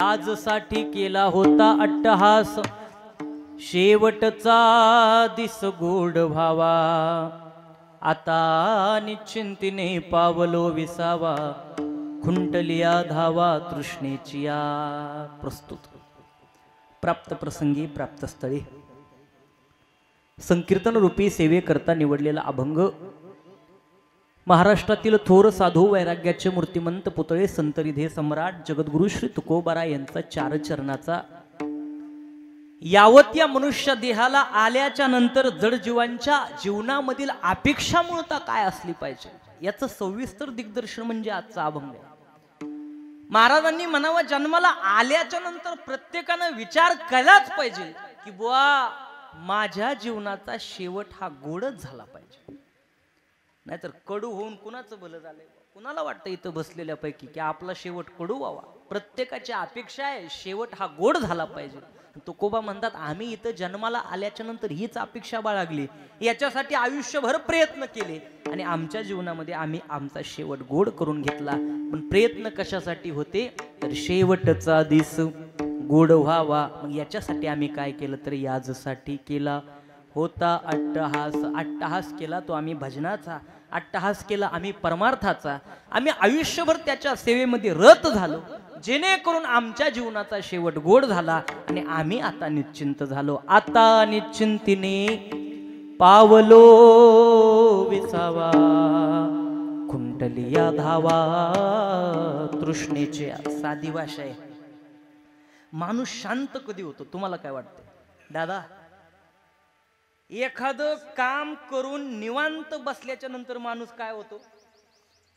आजसाठी केला होता अट्टहास, शेवटचा दिस गोड व्हावा, आता निश्चिंतीने पावलो विसावा, खुंटलिया धावा तृष्णेची या. प्रस्तुत प्राप्त प्रसंगी प्राप्त स्थळी संकीर्तन रूपी सेवेकरता निवडलेला अभंग महाराष्ट्रातील थोर साधू वैराग्याचे मूर्तिमंत पुतळे संत रिधे सम्राट जगद्गुरु श्री तुकोबाराय यांचा चार चरणाचा. यावत या मनुष्य देहाला आल्याच्या नंतर जडजीवांच्या जीवनामधील अपेक्षा मूळता काय असली पाहिजे याचं सविस्तर दिग्दर्शन म्हणजे आजचा अभंग. महाराजांनी म्हणावा, जन्माला आल्याच्या नंतर प्रत्येकानं विचार केलाच पाहिजे की बुवा माझ्या जीवनाचा शेवट हा गोडच झाला पाहिजे, नाहीतर कडू होऊन कुणाचं भलं झालंय. कुणाला वाटतं इथं बसलेल्यापैकी की आपला शेवट कडू व्हावा. प्रत्येकाची अपेक्षा आहे शेवट हा गोड झाला पाहिजे. तुकोबा म्हणतात, आम्ही इथं जन्माला आल्याच्या नंतर हीच अपेक्षा बाळगली, याच्यासाठी आयुष्यभर प्रयत्न केले आणि आमच्या जीवनामध्ये आम्ही आमचा शेवट गोड करून घेतला. पण प्रयत्न कशासाठी होते तर शेवटचा दिस गोड व्हावा. मग याच्यासाठी आम्ही काय केलं तर याजसाठी केला होता अट्टहास. अट्टहास केला तो आम्ही भजनाचा, अट्टहास केला आम्ही परमार्थाचा. आम्ही आयुष्यभर त्याच्या सेवेमध्ये रत झालो, जेणेकरून आमच्या जीवनाचा शेवट गोड झाला आणि आम्ही आता निश्चिंत झालो. आता निश्चिंतीने पावलो विसावा, खुंटलिया धावा तृष्णेची. साधी भाषा आहे. माणूस शांत कधी होतो तुम्हाला काय वाटतं दादा? एखादं काम करून निवांत बसल्याच्या नंतर माणूस काय होतो?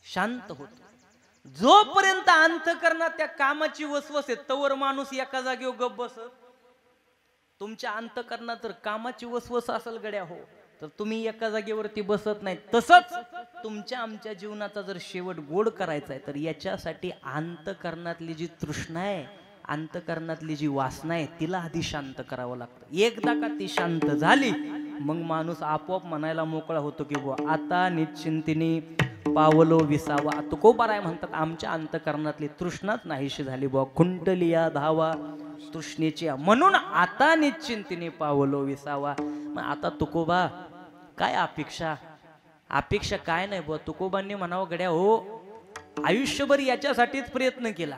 शांत होतो. जोपर्यंत अंतःकरणात त्या कामाची वसवस आहे तोवर माणूस एका जागेवर गप बसत. तुमच्या अंतःकरणात जर कामाची वसवस असेल गड्या हो तर तुम्ही एका जागेवरती बसत नाही. तसंच तुमच्या आमच्या जीवनाचा जर शेवट गोड करायचा आहे तर याच्यासाठी अंतःकरणातली जी तृष्णा आहे, अंतःकरणातली जी वासना आहे तिला आधी शांत करावं लागतं. एकदा का ती शांत झाली मग माणूस आपोआप म्हणायला मोकळा होतो की बुवा आता निश्चिंतीने पावलो विसावा. तुकोबाराय म्हणतात, आमच्या अंतःकरणातली तृष्णाच नाहीशी झाली बुवा, खुंटलिया धावा तृष्णेची, म्हणून आता निश्चिंतीने पावलो विसावा. मग आता तुकोबा काय अपेक्षा? अपेक्षा काय नाही बुवा. तुकोबांनी म्हणावं, गड्या हो आयुष्यभर याच्यासाठीच प्रयत्न केला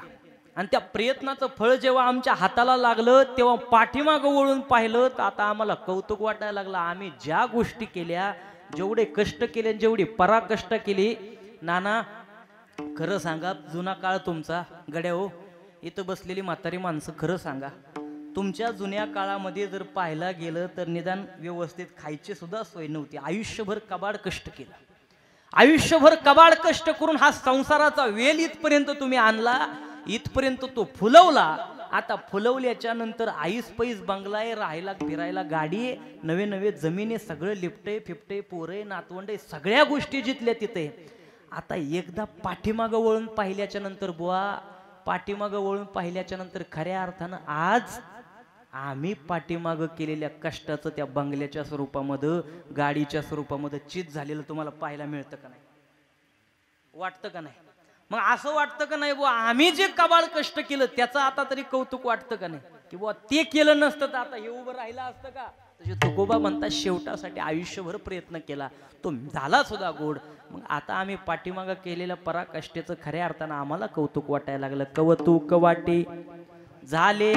आणि त्या प्रयत्नाचं फळ जेव्हा आमच्या हाताला लागलं तेव्हा पाठीमागं वळून पाहिलं तर आता आम्हाला कौतुक वाटायला लागलं. आम्ही ज्या गोष्टी केल्या, जेवढे कष्ट केले, जेवढी पराकष्ट केली. नाना खरं सांगा, जुना काळ तुमचा गड्या हो, इथं बसलेली म्हातारी माणसं खरं सांगा, तुमच्या जुन्या काळामध्ये जर पाहायला गेलं तर निदान व्यवस्थित खायची सुद्धा सोय नव्हती. आयुष्यभर कबाड कष्ट केलं, आयुष्यभर कबाड कष्ट करून हा संसाराचा वेल इथपर्यंत तुम्ही आणला, इथपर्यंत तो फुलवला. आता फुलवल्याच्या नंतर आईस पैस बंगला आहे, राहायला फिरायला गाडी आहे, नवे नवे जमिनी, सगळं लिफ्टे फिफ्टे, पोरे नातवंडे, सगळ्या गोष्टी जिथल्या तिथे. आता एकदा पाठीमागं वळून पाहिल्याच्या नंतर बुवा, पाठीमागं वळून पाहिल्याच्या नंतर खऱ्या अर्थानं आज आम्ही पाठीमागं केलेल्या कष्टाचं त्या बंगल्याच्या स्वरूपामध्ये, गाडीच्या स्वरूपामध्ये चित झालेलं तुम्हाला पाहायला मिळतं का नाही? वाटतं का नाही? मग असं वाटतं का नाही बुवा आम्ही जे कबाड कष्ट केलं त्याचं आता तरी कौतुक वाटतं का नाही? की बुवा ते केलं नसतं तर आता हे उभं राहिलं असतं का? तसे तुकोबा म्हणतात, शेवटासाठी आयुष्यभर प्रयत्न केला, तो झाला सुद्धा गोड. मग आता आम्ही पाठीमागं केलेल्या पराकष्टेचं खऱ्या अर्थानं आम्हाला कौतुक वाटायला लागलं. कौतुक वाटे झाले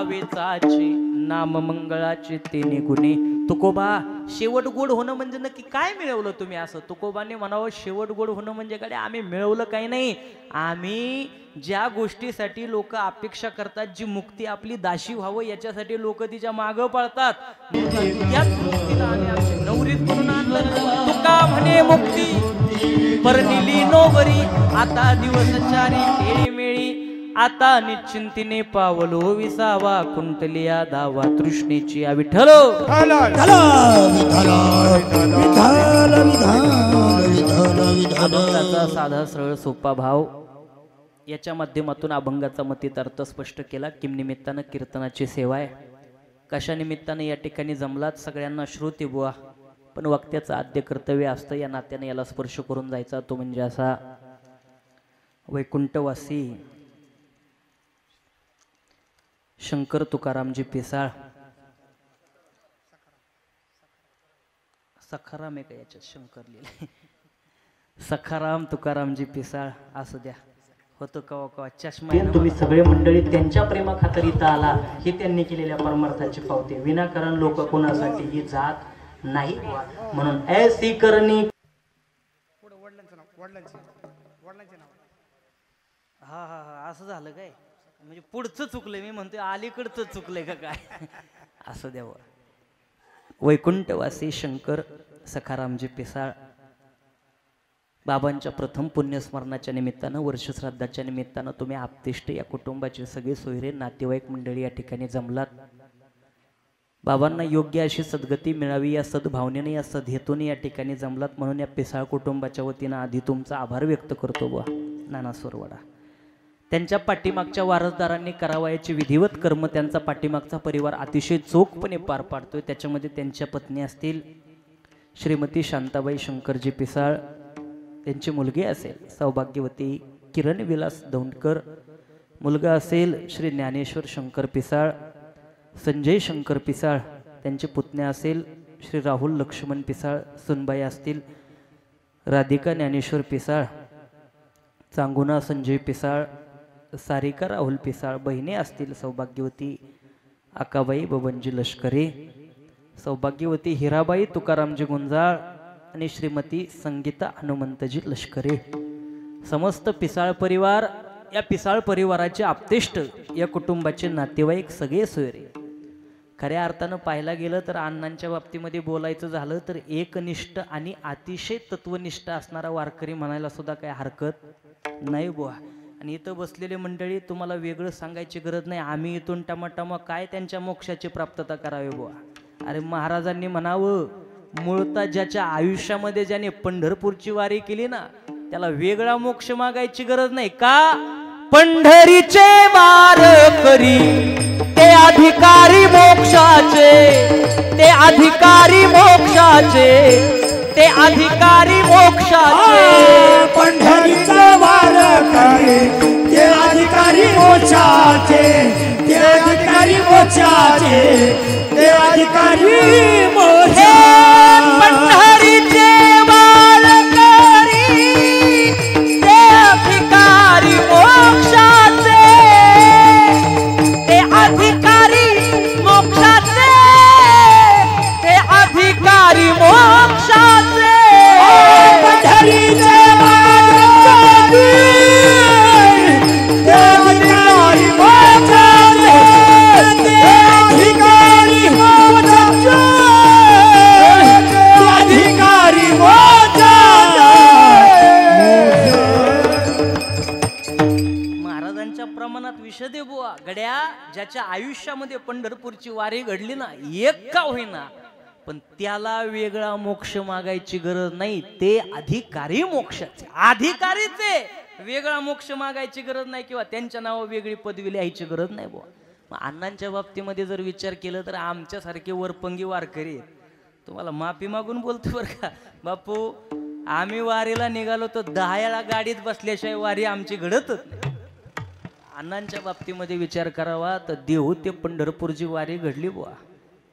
वेचाचे, नाम मंगळाचे तेने गुणे. तुकोबा शेवट गोड होणं म्हणजे नक्की काय मिळवलं तुम्ही? असं तुकोबाने म्हणावं, शेवट गोड होणं म्हणजे काय? आम्ही मिळवलं काही नाही. आम्ही ज्या गोष्टीसाठी लोक अपेक्षा करतात, जी मुक्ती आपली दाशी व्हावं याच्यासाठी लोक तिच्या मागं पळतात, नवरीत म्हणून आणलं. तुका म्हणे मुक्ती परनिली नोवरी, आता दिवस चारी खेळी मेळी, आता निश्चिंतीने पावलो विसावा, कुंटलिया धावा तृष्णेची. विठ्ठल अभंगाचा साधा सरळ सोपा भाव याच्या माध्यमातून अभंगाचा मतीत अर्थ स्पष्ट केला. किम निमित्तानं कीर्तनाची सेवा आहे. कशा निमित्तानं या ठिकाणी जमलात सगळ्यांना श्रोते बुवा, पण वक्त्याचं आद्य कर्तव्य असतं, या नात्याने याला स्पर्श करून जायचा. तो म्हणजे असा वैकुंठवासी शंकर तुकारामजी पिसाळ, सखाराम आहे का याच्यात शंकर लिहिले, सखाराम तुकारामजी पिसाळ असू द्या. होतो कवा कवा चष्मा. तुम्ही सगळे मंडळी त्यांच्या प्रेमाखातर इथं आला, हे त्यांनी केलेल्या परमार्थाची पावती. विनाकारण लोक कोणासाठी ही जात नाही, म्हणून ऐसी करणी. हा हा हा असं झालं काय, म्हणजे पुढचं चुकलंय, मी म्हणतोय अलीकडचं चुकलंय का काय. असं द्यावं. वैकुंठवासी शंकर सखारामजी पिसाळ बाबांच्या प्रथम पुण्यस्मरणाच्या निमित्तानं, वर्षश्राद्धाच्या निमित्तानं तुम्ही आप्तेष्ट या कुटुंबाचे सगळे सोयरे नातेवाईक मंडळी या ठिकाणी जमलात. बाबांना योग्य अशी सद्गती मिळावी या सद्भावनेने, या सदहेतून या ठिकाणी जमलात, म्हणून या पिसाळ कुटुंबाच्या वतीनं आधी तुमचा आभार व्यक्त करतो बुवा. नाना सोरवाडा त्यांच्या पाठीमागच्या वारसदारांनी करावयाचे विधिवत कर्म त्यांचा पाठीमागचा परिवार अतिशय चोखपणे पार पाडतोय. त्याच्यामध्ये त्यांच्या पत्नी असतील श्रीमती शांताबाई शंकरजी पिसाळ, त्यांची मुलगी असेल सौभाग्यवती किरण विलास दौंडकर, मुलगा असेल श्री ज्ञानेश्वर शंकर पिसाळ, संजय शंकर पिसाळ, त्यांची पुतण्या असेल श्री राहुल लक्ष्मण पिसाळ, सुनबाई असतील राधिका ज्ञानेश्वर पिसाळ, चांगुना संजय पिसाळ, सारिका राहुल पिसाळ, बहिणी असतील सौभाग्यवती आकाबाई बबनजी लष्करे, सौभाग्यवती हिराबाई तुकारामजी गुंजाळ आणि श्रीमती संगीता हनुमंतजी लष्करे. समस्त पिसाळ परिवार, या पिसाळ परिवाराचे आप्तेष्ट, या कुटुंबाचे नातेवाईक सगळे सोयरे. खऱ्या अर्थानं पाहायला गेलं तर अण्णांच्या बाबतीमध्ये बोलायचं झालं तर एकनिष्ठ आणि अतिशय तत्वनिष्ठ असणारा वारकरी म्हणायला सुद्धा काही हरकत नाही बुवा. आणि इथं बसलेले मंडळी तुम्हाला वेगळं सांगायची गरज नाही, आम्ही इथून टमाटमा काय त्यांच्या मोक्षाची प्राप्तता करावी बुवा. अरे महाराजांनी म्हणावं, मूळता ज्याच्या आयुष्यामध्ये ज्याने पंढरपूरची वारी केली ना, त्याला वेगळा मोक्ष मागायची गरज नाही. का? पंढरीचे वारकरी ते अधिकारी मोक्षाचे, ते अधिकारी मोक्षाचे, ते अधिकारी मोक्षाचे. पंढरीचा वारकरी ते अधिकारी मोक्षाचे, ते अधिकारी मोक्षाचे, ते अधिकारी मोक्षाचे. पंढरीचे वारकरी ते अधिकारी मोक्षाचे, ते अधिकारी मोक्षाचे, ते अधिकारी मोक्षाचे. पंढरीचे वारकरी ते अधिकारी मोक्षाचे, ते अधिकारी मोक्षाचे, ते अधिकारी मोक्षाचे. महाराजांच्या प्रमाणात विषय दे बुवा. गड्या, ज्याच्या आयुष्यामध्ये पंढरपूरची वारी घडली ना, एक का होईना, पण त्याला वेगळा मोक्ष मागायची गरज नाही. ते अधिकारी मोक्षाचे, अधिकारीचे वेगळा मोक्ष मागायची गरज नाही, किंवा त्यांच्या नावावर वेगळी पदवी लिहायची गरज नाही बुवा. मग अण्णांच्या बाबतीमध्ये जर विचार केला तर आमच्यासारखे वरपंगी वारकरी आहेत. तुम्हाला माफी मागून बोलतो बरं का बापू, आम्ही वारीला निघालो तर 10 वेळा गाडीत बसल्याशिवाय वारी आमची घडतच नाही. अण्णांच्या बाबतीमध्ये विचार करावा तर देहू ते पंढरपूरची वारी घडली बुवा.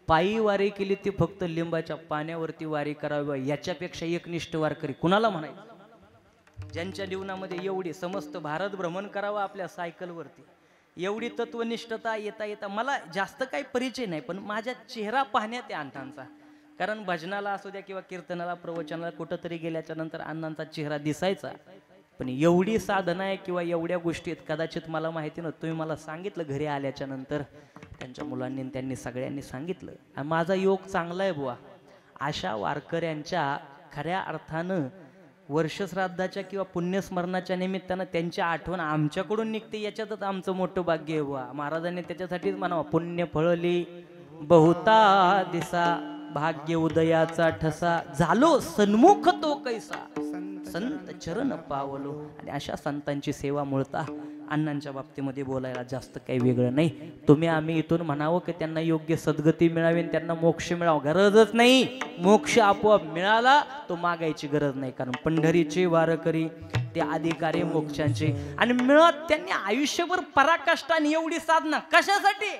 पायी वारी केली ती फक्त लिंबाच्या पाण्यावरती वारी करावी, याच्यापेक्षा एकनिष्ठ वारकरी कुणाला म्हणायचं? ज्यांच्या जीवनामध्ये एवढी समस्त भारत भ्रमण करावं आपल्या सायकलवरती, एवढी तत्वनिष्ठता येता येता, मला जास्त काही परिचय नाही पण माझ्या चेहरा पाहण्यात आहे अण्णांचा. कारण भजनाला असू द्या किंवा कीर्तनाला प्रवचनाला कुठंतरी गेल्याच्या नंतर अण्णांचा चेहरा दिसायचा. पण एवढी साधना आहे किंवा एवढ्या गोष्टीत कदाचित मला माहिती नव्हतं. तुम्ही मला सांगितलं घरी आल्याच्या नंतर, त्यांच्या मुलांनी त्यांनी सगळ्यांनी सांगितलं. आणि माझा योग चांगला आहे बुवा. अशा वारकऱ्यांच्या खऱ्या अर्थानं वर्षश्राद्धाच्या किंवा पुण्यस्मरणाच्या निमित्तानं त्यांची आठवण आमच्याकडून निघते, याच्यातच आमचं मोठं भाग्य आहे बुवा. महाराजांनी त्याच्यासाठीच म्हणावं, पुण्य फळली बहुता दिसा, भाग्य उदयाचा ठसा, झालो सन्मुख तो कैसा, संत चरण पावलो. आणि अशा संतांची सेवा मुळता अण्णांच्या बाबतीमध्ये बोलायला जास्त काही वेगळं नाही. तुम्ही आम्ही इथून म्हणावं की त्यांना योग्य सद्गती मिळावी, त्यांना मोक्ष मिळावा, गरजच नाही. मोक्ष आपोआप मिळाला तो मागायची गरज नाही. कारण पंढरीचे वारकरी ते अधिकारी मोक्षांचे. आणि मिळत त्यांनी आयुष्यभर पराकाष्ठाने एवढी साधना कशासाठी?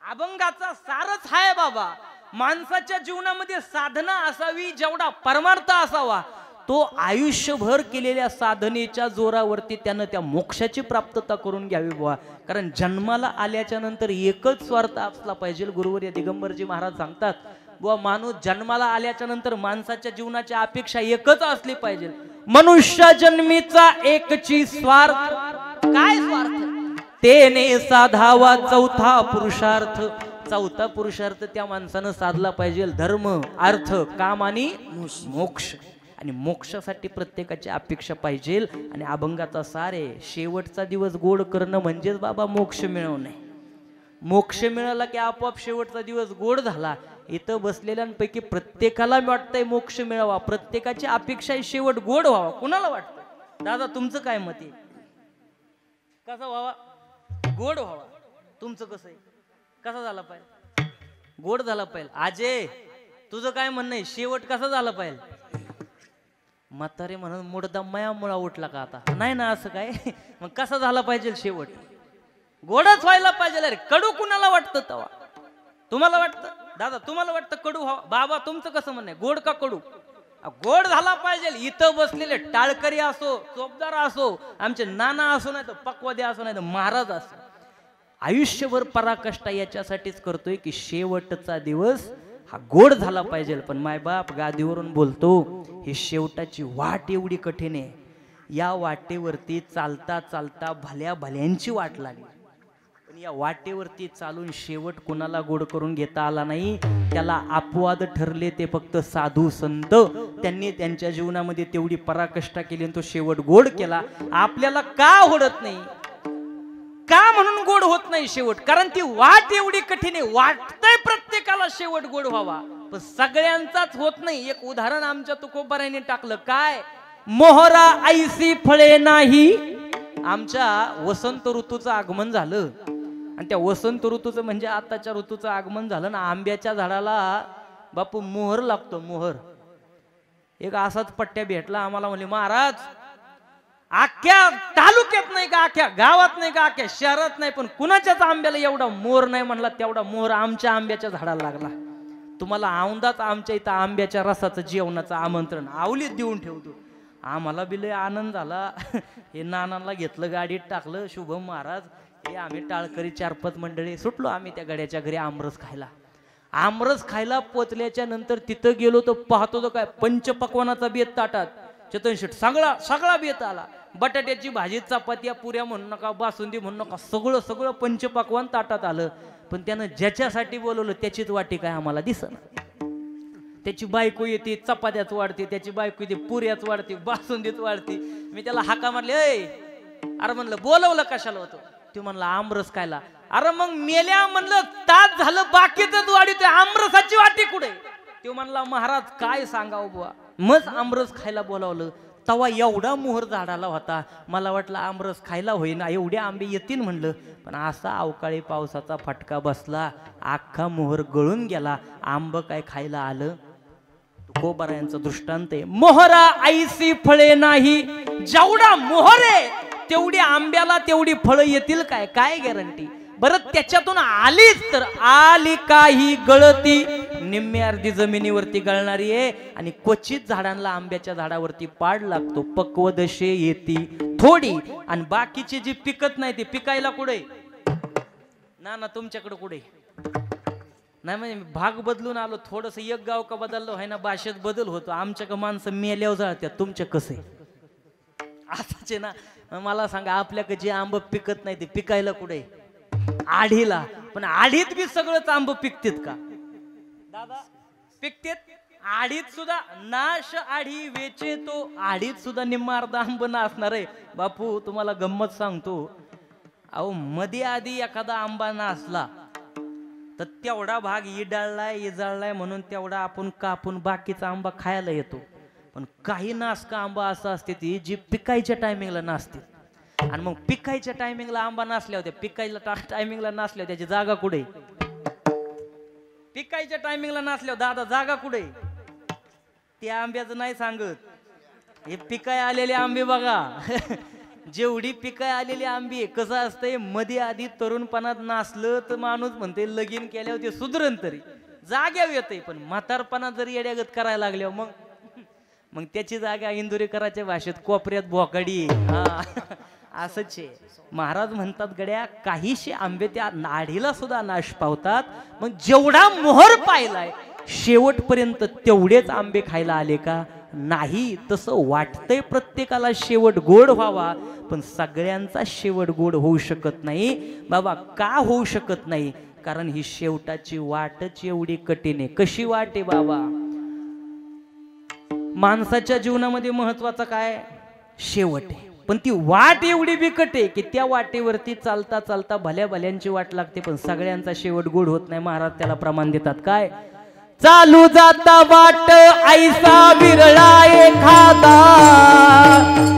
अभंगाचा सारच हाय बाबा. माणसाच्या जीवनामध्ये साधना असावी, जेवढा परमार्थ असावा तो आयुष्यभर केलेल्या साधनेच्या जोरावरती त्यानं त्या मोक्षाची प्राप्तता करून घ्यावी बुवा. कारण जन्माला आल्याच्या नंतर एकच स्वार्थ असला पाहिजे. गुरुवर्य दिगंबरजी महाराज सांगतात बुवा, माणूस जन्माला आल्याच्या नंतर माणसाच्या जीवनाची अपेक्षा एकच असली पाहिजे, मनुष्य जन्मीचा एकची स्वार्थ. काय स्वार्थ? तेने साधावा चौथा पुरुषार्थ. चौथा पुरुषार्थ त्या माणसानं साधला पाहिजे, धर्म, अर्थ, काम आणि मोक्ष. आणि मोक्षासाठी प्रत्येकाची अपेक्षा पाहिजे. आणि अभंगाचा सार आहे, शेवटचा दिवस गोड करणं म्हणजेच बाबा मोक्ष मिळवणे. मोक्ष मिळाला की आपोआप शेवटचा दिवस गोड झाला. इथं बसलेल्यांपैकी प्रत्येकाला वाटतंय मोक्ष मिळावा, प्रत्येकाची अपेक्षा आहे शेवट गोड व्हावा. कुणाला वाटतं? दादा तुमचं काय मत आहे? कसा व्हावा? गोड व्हावा. तुमचं कसं आहे? कसा झाला पाहिजे? गोड झाला पाहिजे. अजय तुझं काय म्हणणं आहे? शेवट कसा झाला पाहिजे? म्हातारे म्हणून मुडदा मयामुळा उठला का आता? नाही ना, असं काय? मग कसा झाला पाहिजे शेवट? गोडच व्हायला पाहिजे. अरे कडू कुणाला वाटतं तवा? तुम्हाला वाटतं? दादा तुम्हाला वाटतं कडू व्हावा? बाबा तुमचं कसं म्हणणं आहे, गोड का कडू? गोड झाला पाहिजे. इथं बसलेले टाळकरी असो, चोपदार असो, आमचे नाना असो, नाही तर पक्वादे असो, नाही तर महाराज असो, आयुष्यभर पराकष्टा याच्यासाठीच करतोय की शेवटचा दिवस हा गोड झाला पाहिजे. पण मायबाप गादीवरून बोलतो, ही शेवटाची वाट एवढी कठीण आहे. या वाटेवरती चालता चालता भल्या भल्यांची वाट लागली. पण या वाटेवरती चालून शेवट कुणाला गोड करून घेता आला नाही. त्याला अपवाद ठरले ते फक्त साधू संत. त्यांनी त्यांच्या जीवनामध्ये तेवढी पराकष्टा केली आणि तो शेवट गोड केला. आपल्याला का होत नाही? का म्हणून गोड होत नाही शेवट? कारण ती वाट एवढी कठीण आहे. वाटतंय प्रत्येकाला शेवट गोड व्हावा, पण सगळ्यांचाच होत नाही. एक उदाहरण आमच्या तुकोबाराने टाकलं. काय? मोहरा ऐसी फळे नाही. आमच्या वसंत ऋतूचं आगमन झालं आणि त्या वसंत ऋतूचं म्हणजे आताच्या ऋतूचं आगमन झालं ना. आंब्याच्या झाडाला बापू मोहर लागतो. मोहर एक असाच पट्ट्या भेटला आम्हाला. म्हणले महाराज अख्ख्या तालुक्यात नाही का, अख्ख्या गावात नाही का, अख्ख्या शहरात नाही, पण कुणाच्याच आंब्याला एवढा मोहर नाही. म्हणला तेवढा मोहर आमच्या आंब्याच्या झाडाला लागला. तुम्हाला औंदाच आमच्या इथं आंब्याच्या रसाचं जेवणाचं आमंत्रण आवलीत देऊन ठेवतो. आम्हाला बी लय आनंद झाला. हे नानांना घेतलं, गाडीत टाकलं. शुभम महाराज हे आम्ही टाळकरी 4-5 मंडळी सुटलो आम्ही त्या गड्याच्या घरी आमरस खायला. आमरस खायला पोचल्याच्या नंतर तिथं गेलो तर पाहतो तर काय पंचपक्वानाचा बेत ताटात. चेतन शेट सगळा सगळा बेत आला. बटाट्याची भाजी, चपात्या, पुऱ्या म्हणू नका, बासुंदी म्हणू नका, सगळं सगळं पंचपक्वान ताटात आलं. पण त्यानं ज्याच्यासाठी बोलवलं त्याचीच वाटी काय आम्हाला दिसना. त्याची बायको येते, चपात्याच वाढते, त्याची बायको येते, पुऱ्याच वाढते, बासुंदीच वाढते. मी त्याला हाका मारले, अरे म्हणलं बोलवलं कशाला होतं? ते म्हणला आमरस खायला. अरे मग मेल्या म्हणलं तास झालं बाकीच वाढीतोय, आमरसाची वाटी कुठे? ते म्हणला महाराज काय सांगावं बुवा, मग आमरस खायला बोलावलं. तवा एवढा मोहर झाडाला होता. मला वाटलं आमरस खायला होईना, एवढे आंबे येतील म्हणलं. पण असा अवकाळी पावसाचा फटका बसला, अख्खा मोहर गळून गेला. आंब काय खायला आलं? तुकोबारायांचा दृष्टांत आहे. मोहरा ऐसी फळे नाही. जेवढा मोहर आहे तेवढी आंब्याला तेवढी फळं येतील काय? काय गॅरंटी? बरं त्याच्यातून आलीच तर आली काही गळती, निम्मी अर्धी जमिनीवरती गळणारी आहे. आणि क्वचित झाडांना आंब्याच्या झाडावरती पाड लागतो, पक्वदशे येती थोडी. आणि बाकीची जी पिकत नाही ती पिकायला कुठे ना तुमच्याकडे कुठे नाही? म्हणजे भाग बदलून आलो थोडस, एक गाव का बदललो आहे ना, भाषेत बदल होतो. आमच्या माणसं मेल्यावर जाळत्यात, तुमच्या कसं असंच आहे ना. मला सांगा आपल्याकडे जे आंब पिकत नाही ते पिकायला कुठे? आढीला. पण आढीत बी सगळंच आंब पिकतेत का दादा? पिकतेत. आढीत सुद्धा नाश आढी वेचे तो. आढीत सुद्धा निम्मा अर्धा आंब नासणार आहे. बापू तुम्हाला गंमत सांगतो, अहो मध्ये आधी एखादा आंबा नासला तर तेवढा भाग इजाळलाय म्हणून तेवढा आपण कापून बाकीचा आंबा खायला येतो. पण काही नासका आंबा असं असते ती जी पिकायच्या टायमिंगला नासते. आणि मग पिकायच्या टायमिंगला आंबा नासल्या होत्या, पिकायला टायमिंगला नासल्या त्याची जागा कुठे? पिकायच्या टायमिंगला नासल्या दादा जागा कुठे? त्या आंब्याचं नाही सांगत. हे पिकाय आलेले आंबे बघा जेवढी पिकाय आलेली आंबे कसं असतंय मध्ये आधी तरुणपणात नाचलं तर माणूस म्हणते लगीन केल्यावर ते सुधरण तरी जाग्यावर येते पण म्हातारपणात जर येड्यागत करायला लागल्यावर मग त्याची जागा इंदुरीकराच्या भाषेत कोपऱ्यात बोकाडी हा असंच आहे. महाराज म्हणतात गड्या काहीशे आंबे त्या नाडीला सुद्धा नाश पावतात मग जेवढा मोहर पाहिलाय शेवटपर्यंत तेवढेच आंबे खायला आले का नाही. तसं वाटतंय प्रत्येकाला शेवट गोड व्हावा पण सगळ्यांचा शेवट गोड होऊ शकत नाही बाबा. का होऊ शकत नाही कारण ही शेवटाची वाटच एवढी कठीण आहे. कशी वाट आहे बाबा. माणसाच्या जीवनामध्ये महत्वाचा काय शेवट आहे पण ती वाट एवढी बिकट आहे की त्या वाटेवरती चालता चालता भल्या भल्यांची वाट लागते पण सगळ्यांचा शेवट गोड होत नाही. महाराज त्याला प्रमाण देतात काय चालू जाता वाट ऐसा विरळा एखादा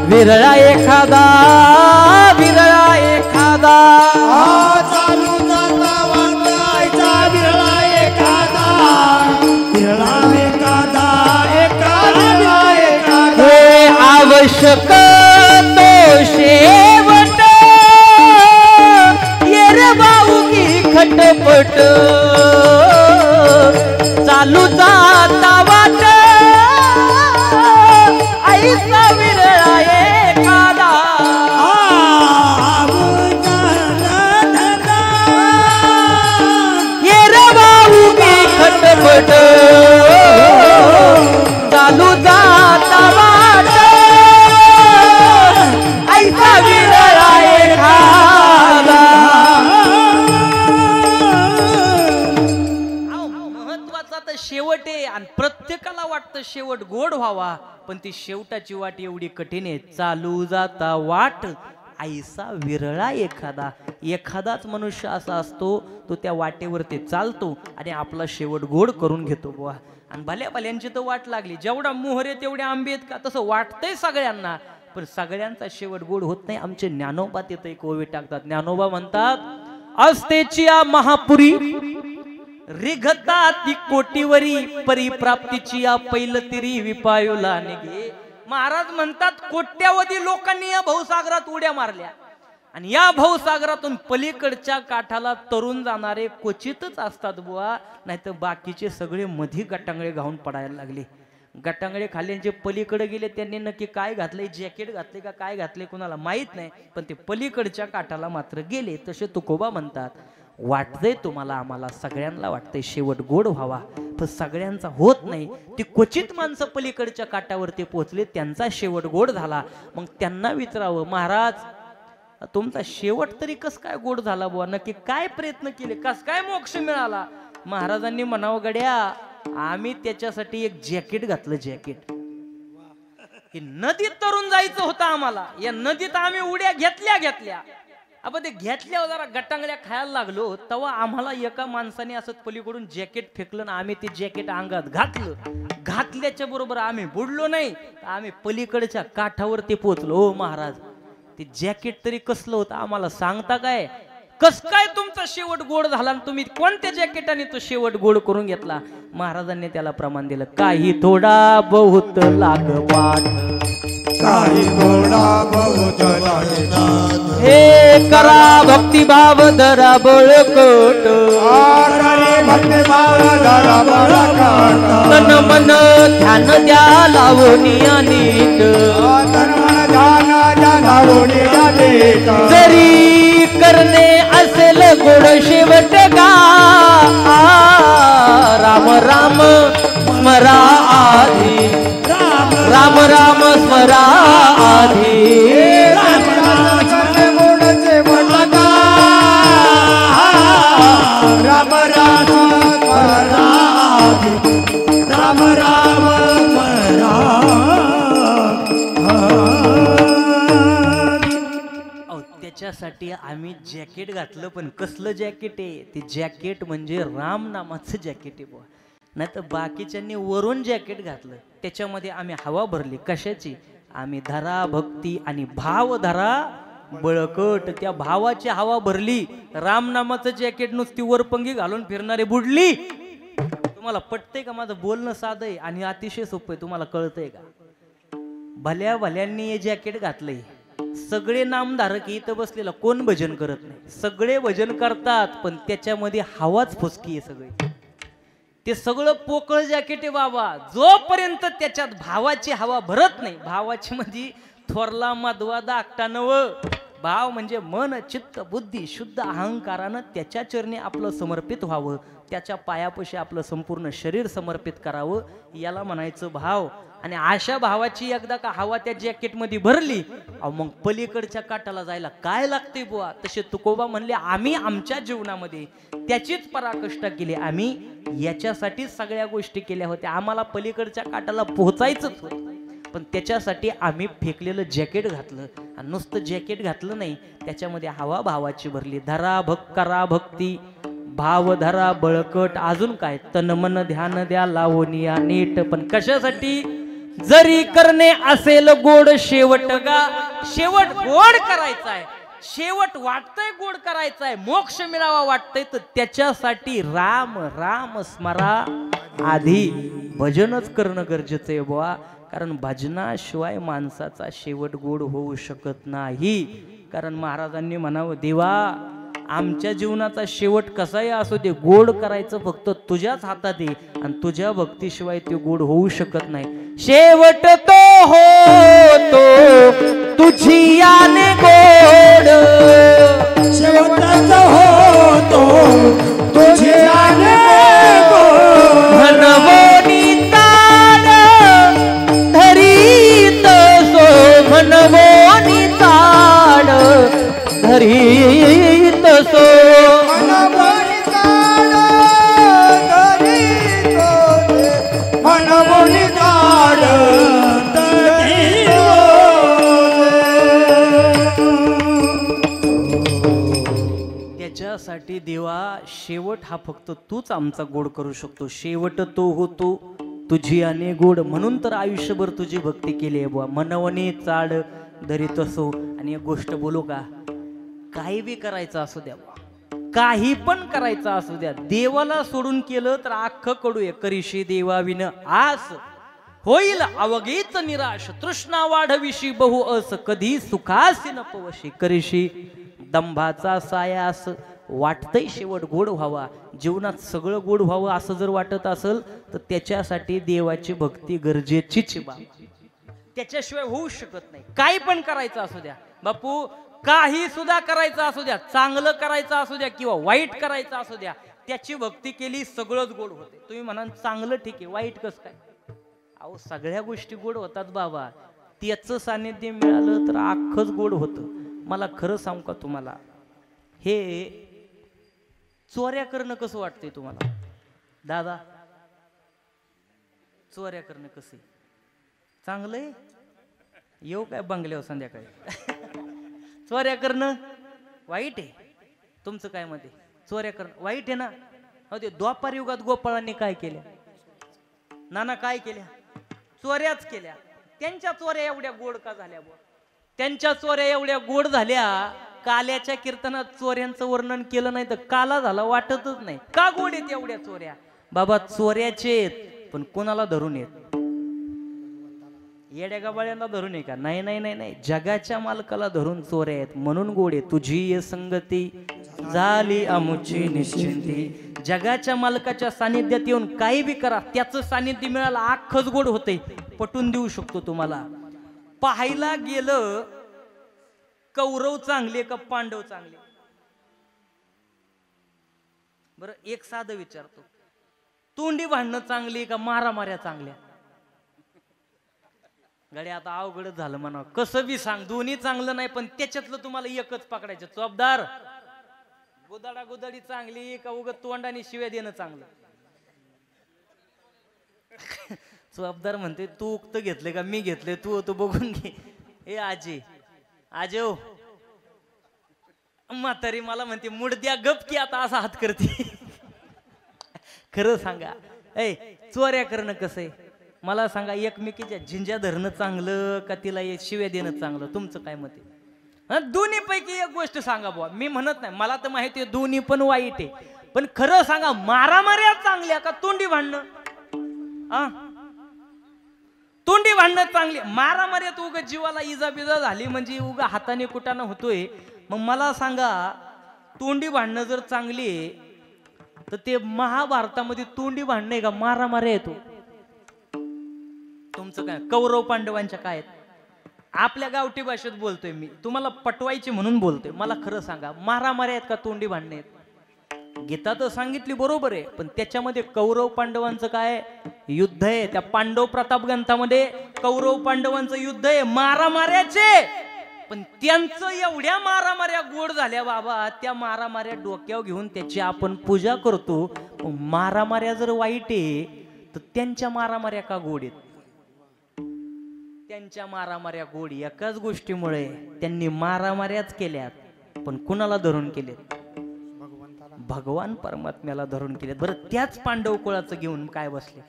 विरळा एखादा विरळा एखादा चालू जाता वाट ऐसा विरळा एखादा विरळा एखादा एखादा एखादा हे आवश्यक तो शेवट येर बाऊगी खटपट चालू जाता वाट ऐसा विरळा एखादा येर बाऊगी खटपट चालू जाता वाट ऐसा विरळा एखादा. महत्वाचा तर शेवट आहे आणि प्रत्येकाला वाटतं शेवट गोड व्हावा पण ती शेवटाची वाट एवढी कठीण आहे. चालू जाता वाट ऐसा विरळा एखादा. एखादाच मनुष्य असा असतो तो त्या वाटेवरती चालतो आणि आपला शेवट गोड करून घेतो बुवा. आणि भल्या भल्यांची तर वाट लागली जेवढा मोहर आहे तेवढे आंबे आहेत का तसं वाटतंय सगळ्यांना पण सगळ्यांचा शेवट गोड होत नाही. आमचे ज्ञानोबा तिथे एक ओवी टाकतात. ज्ञानोबा म्हणतात अस्तेची महापुरी रिघता ती कोटीवरी परिप्राप्तीची या पैलतिरी विपायुला निघे. महाराज म्हणतात कोट्यावधी लोकांनी या भवसागरात उड्या मारल्या आणि या भवसागरातून पलीकडच्या काठाला तरुण जाणारे क्वचितच असतात बुवा नाहीतर बाकीचे सगळे मधी गटांगळे घाऊन पडायला लागले. गटांगळे खाल्ल्यांचे पलीकडे गेले त्यांनी नक्की काय घातलंय जॅकेट घातले का काय घातले कोणाला माहित नाही पण ते पलीकडच्या काठाला मात्र गेले. तसे तुकोबा म्हणतात वाटतंय तुम्हाला आम्हाला सगळ्यांना वाटतंय शेवट गोड व्हावा पण सगळ्यांचा होत नाही. ती क्वचित माणसं पलीकडच्या काठावरती पोहोचले त्यांचा शेवट गोड झाला. मग त्यांना विचारावं महाराज तुमचा शेवट तरी कस काय गोड झाला बुवा नक्की काय प्रयत्न केले कस काय मोक्ष मिळाला. महाराजांनी म्हणावं गड्या आम्ही त्याच्यासाठी एक जॅकेट घातलं. जॅकेट की नदीत तरुण जायचं होतं आम्हाला. या नदीत आम्ही उड्या घेतल्या आपण ते घेतल्यावर जरा गटांगड्या खायला लागलो तेव्हा आम्हाला एका माणसाने असं पलीकडून जॅकेट फेकलं ना आम्ही ते जॅकेट अंगात घातलं. घातल्याच्या बरोबर आम्ही बुडलो नाही आम्ही पलीकडच्या काठावरती पोहोचलो. ओ महाराज ते जॅकेट तरी कसलं होतं आम्हाला सांगता काय कस काय तुमचा शेवट गोड झाला आणि तुम्ही कोणत्या जॅकेटाने तो शेवट गोड करून घेतला. महाराजांनी त्याला प्रमाण दिलं काही थोडा बहुत लागपाठ काही थोडा बहुत लागतात हे करा भक्तिभाव धरा बळकट करे भक्ती भाव धरा बळकट तन मन ध्यान द्या लावणिया नीट तन मन ध्यान द्या लावणिया नीट जरी करणे असेल गोड शेवट गा राम राम स्मरा आधी राम राम स्मरा आधी राम राम गुणचे वटका राम राम स्मरा राम राम स्मरा. त्याच्यासाठी आम्ही जॅकेट घातलं पण कसलं जॅकेट आहे ते जॅकेट म्हणजे राम नामाचं जॅकेट आहे बुवा. नाही तर बाकीच्यांनी वरून जॅकेट घातलं त्याच्यामध्ये आम्ही हवा भरली कशाची आम्ही धरा भक्ती आणि भाव धरा बळकट त्या भावाची हवा भरली. राम नामाचं जॅकेट नुसती वरपंगी घालून फिरणारे बुडली. तुम्हाला पटतंय का माझं बोलणं साधं आहे आणि अतिशय सोपं आहे तुम्हाला कळतंय का भल्या भल्यांनी हे जॅकेट घातलंय. सगळे नामधारक इथं बसलेला कोण भजन करत नाही. सगळे भजन करतात पण त्याच्यामध्ये हवाच फुसकी आहे सगळी. ते सगळं पोकळ जॅकेट आहे बाबा. जोपर्यंत त्याच्यात भावाची हवा भरत नाही. भावाची म्हणजे थोरला मधवा धाकटा नव. भाव म्हणजे मन चित्त बुद्धी शुद्ध अहंकारानं त्याच्या चरणी आपलं समर्पित व्हावं. त्याच्या पायापाशी आपलं संपूर्ण शरीर समर्पित करावं. याला म्हणायचं भाव. आणि अशा भावाची एकदा का हवा त्या जॅकेटमध्ये भरली मग पलीकडच्या काठाला जायला काय लागते बुवा. तसे तुकोबा म्हणले आम्ही आमच्या जीवनामध्ये त्याचीच पराकष्ट केली. आम्ही याच्यासाठीच सगळ्या गोष्टी केल्या होत्या. आम्हाला पलीकडच्या काठाला पोहोचायचंच होतं. पण त्याच्यासाठी आम्ही फेकलेलं जॅकेट घातलं. आणि नुसतं जॅकेट घातलं नाही त्याच्यामध्ये हवा भावाची भरली. धरा करा भक्ती भाव धरा बळकट. अजून काय तन मन ध्यान द्या लावणिया नीट. पण कशासाठी जरी करणे असेल गोड शेवट गा. शेवट गोड करायचा आहे. शेवट वाटतंय गोड करायचा आहे. मोक्ष मिळावा वाटतंय तर त्याच्यासाठी राम राम स्मरा आधी भजनच करणं गरजेचं आहे बुवा. कारण भजनाशिवाय माणसाचा शेवट गोड होऊ शकत नाही. कारण महाराजांनी म्हणावं देवा आमच्या जीवनाचा शेवट कसाही असू दे गोड करायचं फक्त तुझ्याच हातात आहे. आणि तुझ्या भक्तीशिवाय ते गोड होऊ शकत नाही. शेवट तो होतो तुझी याने गोड. शेवटच होतो तुझी याने गोड. मनवोनी ताड धरीत सो. मनवोनी ताड धरीत सो. मनवोनी ताड धरीत सो. मनवोनी ताड धरीत सो. त्याच्यासाठी देवा शेवट हा फक्त तूच आमचा गोड करू शकतो. शेवट तो होतो तुझी आणि गोड. म्हणून तर आयुष्यभर तुझी भक्ती केली आहे बुवा. मनवणे चाड धरीत असो. आणि एक गोष्ट बोलू का काही बी करायचं असू द्या काही पण करायचं असू द्या देवाला सोडून केलं तर अख्खं कडू आहे. करीशी देवा विन आस होईल अवघीच निराश. तृष्णा वाढविशी बहु अस कधी सुखासी न पवशी. करीशी दंभाचा सायास. वाटतंय शेवट गोड व्हावा. जीवनात सगळं गोड व्हावं असं जर वाटत असेल तर त्याच्यासाठी देवाची भक्ती गरजेचीच बा. त्याच्याशिवाय होऊ शकत नाही. काही पण करायचं असू द्या बापू. काही सुद्धा करायचं असू द्या. चांगलं करायचं असू द्या किंवा वाईट करायचं असू द्या त्याची भक्ती केली सगळंच गोड होते. तुम्ही म्हणाल चांगलं ठीक आहे वाईट कसं काय. अहो सगळ्या गोष्टी गोड होतात बाबा. त्याचं सानिध्य मिळालं तर अख्खंच गोड होतं. मला खरं सांगू का तुम्हाला हे चोऱ्या करणं कसं वाटतंय तुम्हाला दादा. चोऱ्या करणं कसं चांगलंय. येऊ काय बंगल्यावर संध्याकाळी. चोऱ्या करणं वाईट आहे. तुमचं काय मत आहे. चोऱ्या करणं वाईट आहे ना. हो ते द्वापार युगात गोपाळांनी काय केल्या नाना काय केल्या चोऱ्याच केल्या. त्यांच्या चोऱ्या एवढ्या गोड का झाल्या बुवा. त्यांच्या चोऱ्या एवढ्या गोड झाल्या. काल्याच्या कीर्तनात चोऱ्यांचं वर्णन केलं नाही तर काला झाला वाटतच नाही. का गोड आहेत एवढ्या चोऱ्या बाबा. चोऱ्याचे पण कोणाला धरून येत. येड्या गबाळ्यांना धरून आहे का. नाही नाही नाही नाही जगाच्या मालकाला धरून चोऱ्या आहेत म्हणून गोड आहे. तुझी संगती झाली अमुची निश्चिंती. जगाच्या मालकाच्या सानिध्यात येऊन काही बी करा त्याचं सानिध्य मिळालं अख्खच गोड होते. पटून देऊ शकतो तुम्हाला. पाहायला गेलं कौरव चांगले का पांडव चांगले. बरं एक साधं विचारतो. तोंडी भांडणं चांगली का मारामाऱ्या चांगल्या. गडे आता अवघडच झालं म्हणा. कसं बी सांग दोन्ही चांगलं नाही पण त्याच्यातलं तुम्हाला एकच पकडायचं. चोपदार गुदाडा गुदाडी चांगली का उगत तोंडाने शिव्या देणं चांगलं. चोपदार म्हणते तू उक्त घेतले का मी घेतले तू तो बघून घे. ए आजी आजे हो म्हातारी मला म्हणते मुडद्या गप की आता असा हात करते. खरं सांगा ए चोऱ्या करणं कसं आहे मला सांगा. एकमेकीच्या झिंज्या धरणं चांगलं का तिला शिव्या देणं चांगलं. तुमचं काय मत आहे. दोन्ही पैकी एक गोष्ट सांगा बुवा. मी म्हणत नाही मला तर माहिती आहे दोन्ही पण वाईट आहे. पण खरं सांगा मारामाऱ्या चांगल्या का तोंडी भांडणं. तोंडी भांडणं चांगली, मारामाऱ्यात उगा जीवाला इजा बिजा झाली म्हणजे उगा हाताने कुटाणं होतोय. मग मला सांगा, तोंडी भांडणं जर चांगली तर ते महाभारतामध्ये तोंडी भांडणं आहे का मारामाऱ्या येतो? तुमचं काय कौरव पांडवांच्या काय आहेत? आपल्या गावठी भाषेत बोलतोय मी, तुम्हाला पटवायचे म्हणून बोलतोय. मला खरं सांगा, मारामाऱ्या आहेत का तोंडी भांडणे आहेत? गीता तर सांगितली बरोबर आहे, पण त्याच्यामध्ये कौरव पांडवांचं काय युद्ध आहे? त्या पांडव प्रताप ग्रंथामध्ये कौरव पांडवांचं युद्ध आहे मारामाऱ्याचे. पण त्यांचं एवढ्या मारामाऱ्या गोड झाल्या बाबा, त्या मारामाऱ्या डोक्यावर घेऊन त्याची आपण पूजा करतो. मारामाऱ्या जर वाईट आहे तर त्यांच्या मारामाऱ्या का गोड आहेत? त्यांच्या मारामाऱ्या गोड एकाच गोष्टीमुळे, त्यांनी मारामाऱ्याच केल्यात, पण कुणाला धरून केलेत? भगवान परमात्म्याला धरून केलेत. बरं, त्याच पांडव कुळाचं घेऊन काय बसले?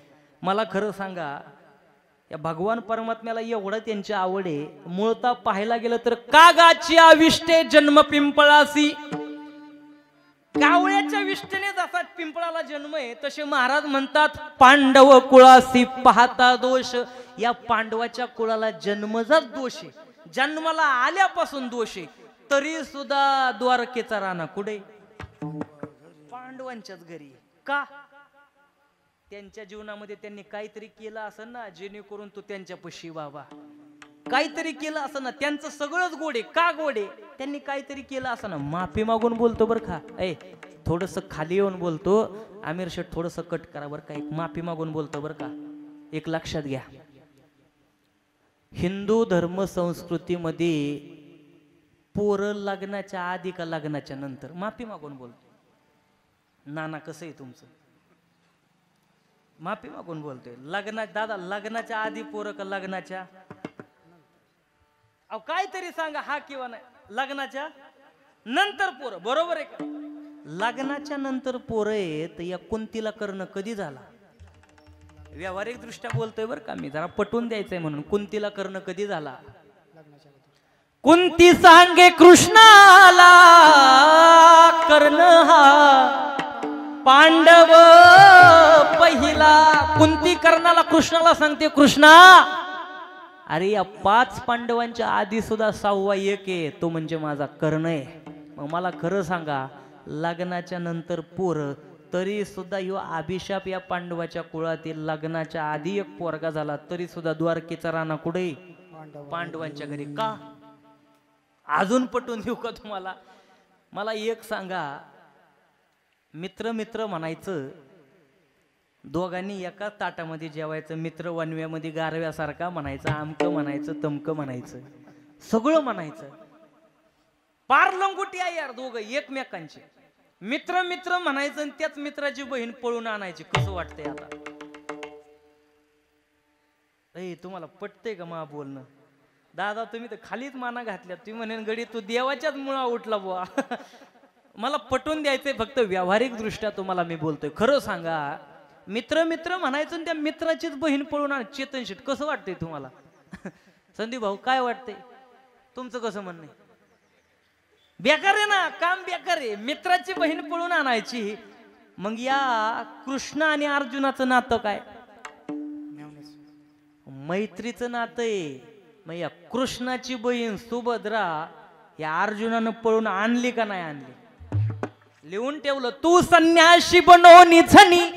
मला खरं सांगा, या भगवान परमात्म्याला एवढं त्यांची आवड आहे. मूळता पाहायला गेलं तर कागाची आविष्टे जन्म पिंपळासी, कावळ्याच्या विष्टेने जसा पिंपळाला जन्म आहे तसे महाराज म्हणतात पांडव कुळासी पाहता दोष. या पांडवाच्या कुळाला जन्मजात दोष आहे, जन्माला आल्यापासून दोष आहे. तरी सुद्धा द्वारकेचा राणा कुठे? पांडवांच्याच घरी. का? त्यांच्या जीवनामध्ये त्यांनी काहीतरी केलं असं ना, जेणेकरून तू त्यांच्यापाशी बाबा काहीतरी केलं असं ना. त्यांचं सगळंच गोड आहे. का गोड आहे? त्यांनी काहीतरी केलं असं ना. माफी मागून बोलतो बरं का, थोडस खाली येऊन बोलतो, आमिर शेठ थोडस कट करा बरं का, एक माफी मागून बोलतो बरं का. एक लक्षात घ्या, हिंदू धर्म संस्कृतीमध्ये पोरं लग्नाच्या आधी का लग्नाच्या नंतर? माफी मागून बोलतो. नाना कसं आहे तुमचं? माफी मागून बोलतोय. दादा लग्नाच्या आधी पोरं का लग्नाच्या? अहो काहीतरी सांगा, हा किंवा नाही. लग्नाच्या नंतर पोरं, बरोबर आहे का? लग्नाच्या नंतर पोरं आहेत. या कुंतीला करणं कधी झाला? व्यावहारिक दृष्ट्या बोलतोय बरं का मी, जरा पटवून द्यायचंय म्हणून. कुंतीला करणं कधी झाला? कुंती सांगे कृष्णाला करणं हा पांडव पहिला. कुंती कर्णाला कृष्णाला सांगते, कृष्णा अरे या 5 पांडवांच्या आधी सुद्धा 6वा एक आहे, तो म्हणजे माझा कर्ण आहे. मग मला खरं सांगा, लग्नाच्या नंतर पोरं, तरी सुद्धा ह्यो अभिशाप या पांडवाच्या कुळातील. लग्नाच्या आधी एक पोरगा झाला तरी सुद्धा द्वारकेचा राणा कुठे? पांडवांच्या घरी. का? अजून पटवून देऊ का तुम्हाला? मला एक सांगा, मित्र मित्र म्हणायचं, दोघांनी एकाच ताटामध्ये जेवायचं, मित्र वनव्यामध्ये गारव्यासारखा म्हणायचं, आमकं म्हणायचं, तमकं म्हणायचं, सगळं म्हणायचं. पार लंगोटी आहे यार दोघं एकमेकांचे. मित्र मित्र म्हणायचं आणि त्याच मित्राची बहीण पळून आणायची. कसं वाटतंय आता? तुम्हाला पटतंय का मा बोलणं? दादा तुम्ही तर खालीच माना घातल्या. तुम्ही म्हणेन गडी तू देवाच्याच मुळा उठला बुवा. मला पटवून द्यायचंय फक्त व्यावहारिक दृष्ट्या तुम्हाला मी बोलतोय. खरं सांगा, मित्र मित्र म्हणायचं त्या मित्राचीच बहीण पळून आण. चेतन शेट कसं वाटतंय तुम्हाला? संदीप भाऊ काय वाटतंय तुमचं? कसं म्हणणं? बेकार आहे ना, काम बेकार आहे. मित्राची बहीण पळून आणायची. मग या कृष्ण आणि अर्जुनाचं नातं काय? मैत्रीचं नातं आहे. मग या कृष्णाची बहीण सुभद्रा या अर्जुनानं पळून आणली का नाही आणली? लिहून ठेवलं, तू संन्याशी बनवून झनी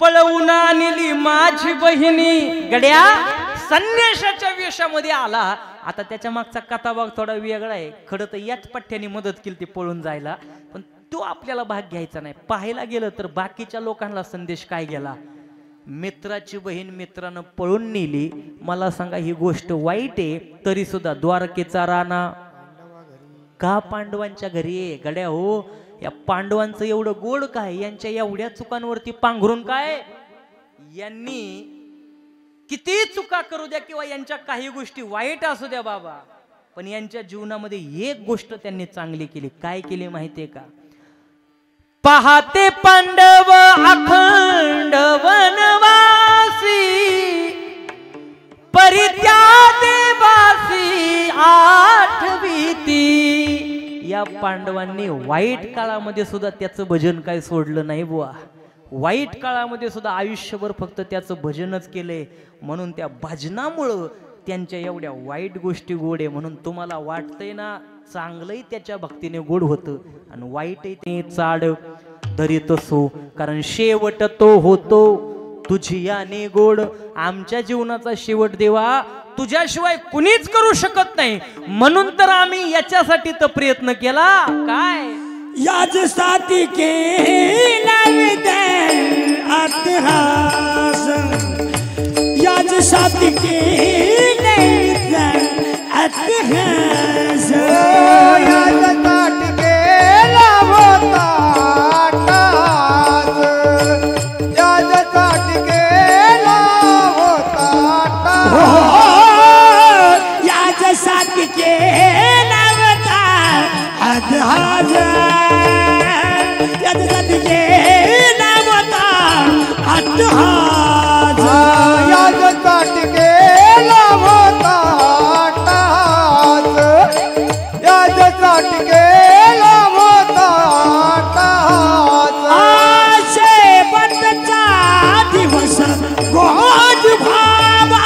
पळवून आणली माझी बहिणी. गड्या संन्यासाच्या वेशामध्ये आला. आता त्याच्या मागचा कथाभाग थोडा वेगळा आहे. खरं तर याच पठ्ठ्याने मदत केली ती पळून जायला, पण तो आपल्याला भाग घ्यायचा नाही. पाहायला गेलं तर बाकीच्या लोकांना संदेश काय गेला? मित्राची बहीण मित्रानं पळून नेली. मला सांगा, ही गोष्ट वाईट आहे, तरी सुद्धा द्वारकेचा राणा का पांडवांच्या घरी आहे? गड्या हो, या पांडवांचं एवढं गोड काय? यांच्या एवढ्या चुकांवरती पांघरून काय? यांनी किती चुका करू द्या किंवा यांच्या काही गोष्टी वाईट असू द्या बाबा, पण यांच्या जीवनामध्ये एक गोष्ट त्यांनी चांगली केली. काय केली माहितीये का? पाहते पांडव अखंड वनवासी परित्यागे वासी आठवीती. या पांडवांनी वाईट काळामध्ये सुद्धा त्याचं भजन काय सोडलं नाही बुवा. वाईट काळामध्ये सुद्धा आयुष्यभर फक्त त्याचं भजनच केलंय, म्हणून त्या भजनामुळं त्यांच्या एवढ्या वाईट गोष्टी गोड आहे. म्हणून तुम्हाला वाटतंय ना चांगलंही त्याच्या भक्तीने गोड होतं आणि वाईटही ते चाड धरीत असो, कारण शेवट तो होतो तुझी याने गोड. आमच्या जीवनाचा शेवट देवा तुझ्याशिवाय कुणीच करू शकत नाही, म्हणून तर आम्ही याच्यासाठी तर प्रयत्न केला. काय याच्यासाठी केला अट्टहास, याच्यासाठी केला अट्टहास, याच्यासाठी केला होता अट्टहास, याच्यासाठी केला होता अट्टहास, याच्यासाठी केला होता अट्टहास, याच्यासाठी केला होता अट्टहास, याच्यासाठी केला होता अट्टहास, याच्यासाठी केला होता अट्टहास. शेवटचा दिवस गोड भावा,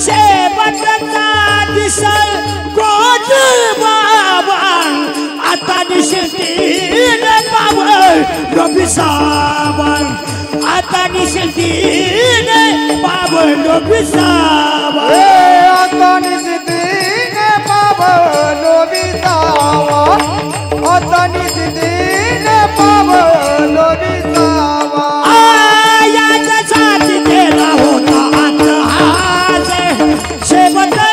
शेवटचा दिवस गोड भावा, आता निश्चित पावन रबी सावन, आता निश्चित पावन रबी सावन, आता निश्चित पावन रबी सावन, आता निश्चित पावन रबी सावन. याच्यासाठी केला होता अट्टहास, शेवटचा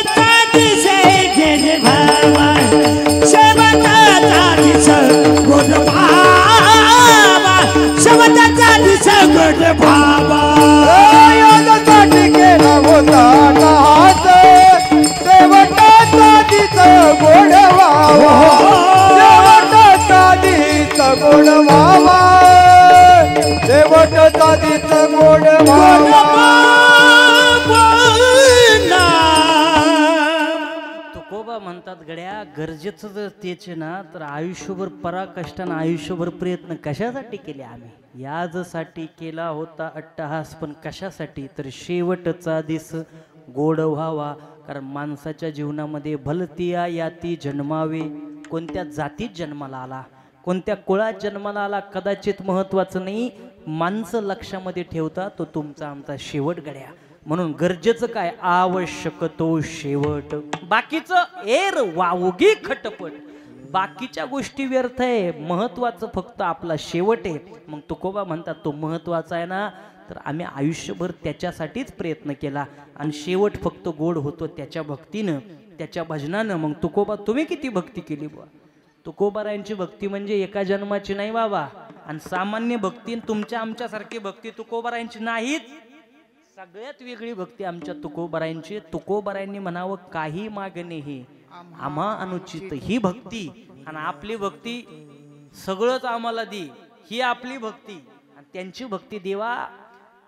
दिवस गेले भावा, शेवटचा दिवस गोड भावा, शेवटचा दिवस गोड भावा, याच्यासाठी केला होता अट्टहास, शेवटचा दिवस गोड भावा, शेवटचा दिवस गोड भावा, शेवटचा दिवस गोड भावा. तुकोबा म्हणतात गड्या गरजेचं जर तेच ना तर आयुष्यभर पराकष्टानं आयुष्यभर प्रयत्न कशासाठी केले आम्ही, यासाठी केला होता अट्टहास, पण कशासाठी तर शेवटचा दिस गोड व्हावा. कारण माणसाच्या जीवनामध्ये भलतिया याती जन्मावे, कोणत्या जातीत जन्माला आला, कोणत्या कुळात जन्माला आला कदाचित महत्वाचं नाही, माणसं लक्षामध्ये ठेवता तो तुमचा आमचा शेवट गड्या. म्हणून गरजेचं काय आवश्यक तो शेवट, बाकीचं एर वावगी खटपट, बाकीच्या गोष्टी व्यर्थ आहे, महत्वाचं फक्त आपला शेवट आहे. मग तुकोबा म्हणतात तो महत्वाचा आहे ना, तर आम्ही आयुष्यभर त्याच्यासाठीच प्रयत्न केला आणि शेवट फक्त गोड होतो त्याच्या भक्तीनं, त्याच्या भजनानं. मग तुकोबा तुम्ही किती भक्ती केली बुवा? तुकोबारायांची भक्ती म्हणजे एका जन्माची नाही बाबा, आणि सामान्य भक्ती तुमच्या आमच्यासारखी भक्ती तुकोबारायांची नाहीत, सगळ्यात वेगळी भक्ती आमच्या तुकोबारायांची. तुकोबारायांनी म्हणावं काही मागणे हे आम्हा अनुचित ही भक्ती, आणि आपली भक्ती सगळंच आम्हाला दे ही आपली भक्ती. आणि त्यांची भक्ती देवा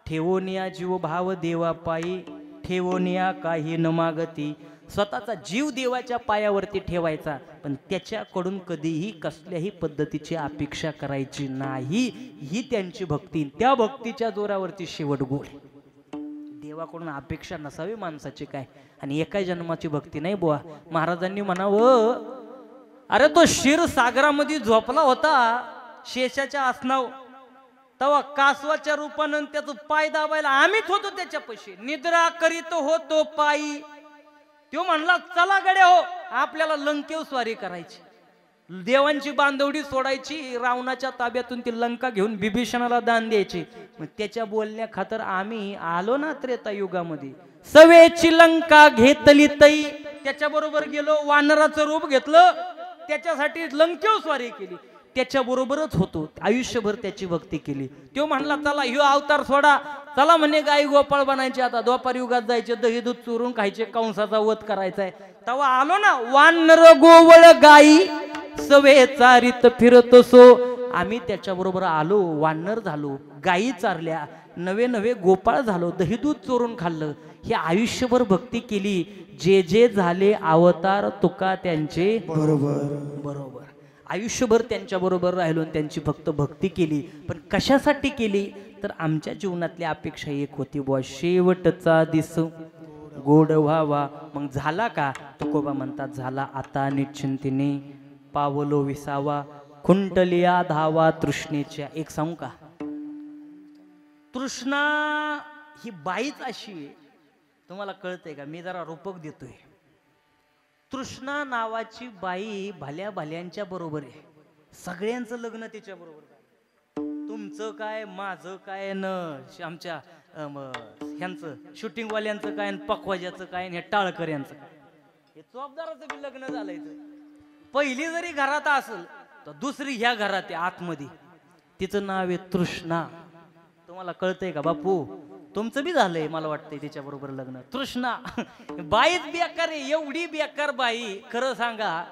ठेवोनिया जीव भाव देवा पायी, ठेवोनिया काही न मागती, स्वतःचा जीव देवाच्या पायावरती ठेवायचा, पण त्याच्याकडून कधीही कसल्याही पद्धतीची अपेक्षा करायची नाही, ही त्यांची भक्ती. त्या भक्तीच्या जोरावरती शेवट गोड. देवाकडून अपेक्षा नसावी माणसाची काय, आणि एका जन्माची भक्ती नाही बुवा. महाराजांनी म्हणावं अरे तो क्षीर सागरामध्ये झोपला होता शेषाच्या आसनावर, तेव्हा कासवाच्या रूपानं त्याचं पाय दाबायला आम्हीच होतो त्याच्यापाशी, निद्रा करीत होतो पायी. तो म्हणला चला गड्या हो आपल्याला लंकेव स्वारी करायची, देवांची बांधवडी सोडायची, रावणाच्या ताब्यातून ती लंका घेऊन बिभीषणाला दान द्यायची. मग त्याच्या बोलण्या खातर आम्ही आलो ना त्रेतायुगामध्ये, सवेची लंका घेतली तई, त्याच्या बरोबर गेलो, वानराचं रूप घेतलं, त्याच्यासाठी लंकेव स्वारी केली, त्याच्या बरोबरच होतो, आयुष्यभर त्याची भक्ती केली. तो म्हणला चला ह्यो अवतार सोडा, चला म्हणे गाई गोपाळ बनायचे, आता द्वापार युगात जायचे, दही दूध चोरून खायचे, कंसाचा वध करायचाय. तेव्हा आलो ना वानर गोवळ गाई सवे चारीत फिरतसो, आम्ही त्याच्याबरोबर आलो, वानर झालो, गायी चारल्या, नवे नवे गोपाळ झालो, दही दूध चोरून खाल्लं, हे आयुष्यभर भक्ती केली. जे जे झाले अवतार तुका त्यांचे बरोबर बरोबर. आयुष्यभर त्यांच्याबरोबर राहिलो आणि त्यांची फक्त भक्ती केली. पण कशासाठी केली तर आमच्या जीवनातली अपेक्षा एक होती, बुवा शेवटचा दिस गोड व्हावा. मग झाला का? तुकोबा म्हणतात झाला. आता निश्चिंतीने पावलो विसावा, खुंटलिया धावा तृष्णेच्या. एक सांगू का, तृष्णा ही बाईच अशी आहे, तुम्हाला कळतंय का? मी जरा रूपक देतोय. तृष्णा नावाची बाई भल्या भल्यांच्या बरोबर आहे, सगळ्यांचं लग्न तिच्या बरोबर. तुमचं काय, माझं काय, न आमच्या ह्यांचं शूटिंगवाल्यांचं काय, पकवाज्याचं काय, हे टाळकर यांचं काय, हे चोपदाराचं बी लग्न झालंय. पहिली जरी घरात असेल तर दुसरी ह्या घरात आहे आतमध्ये, तिचं नाव आहे तृष्णा. तुम्हाला कळतंय का बापू? तुमचं बी झालंय मला वाटतंय तिच्या बरोबर लग्न. तृष्णा बाईच बेकार आहे, एवढी बेकार बाई. खरं सांगा,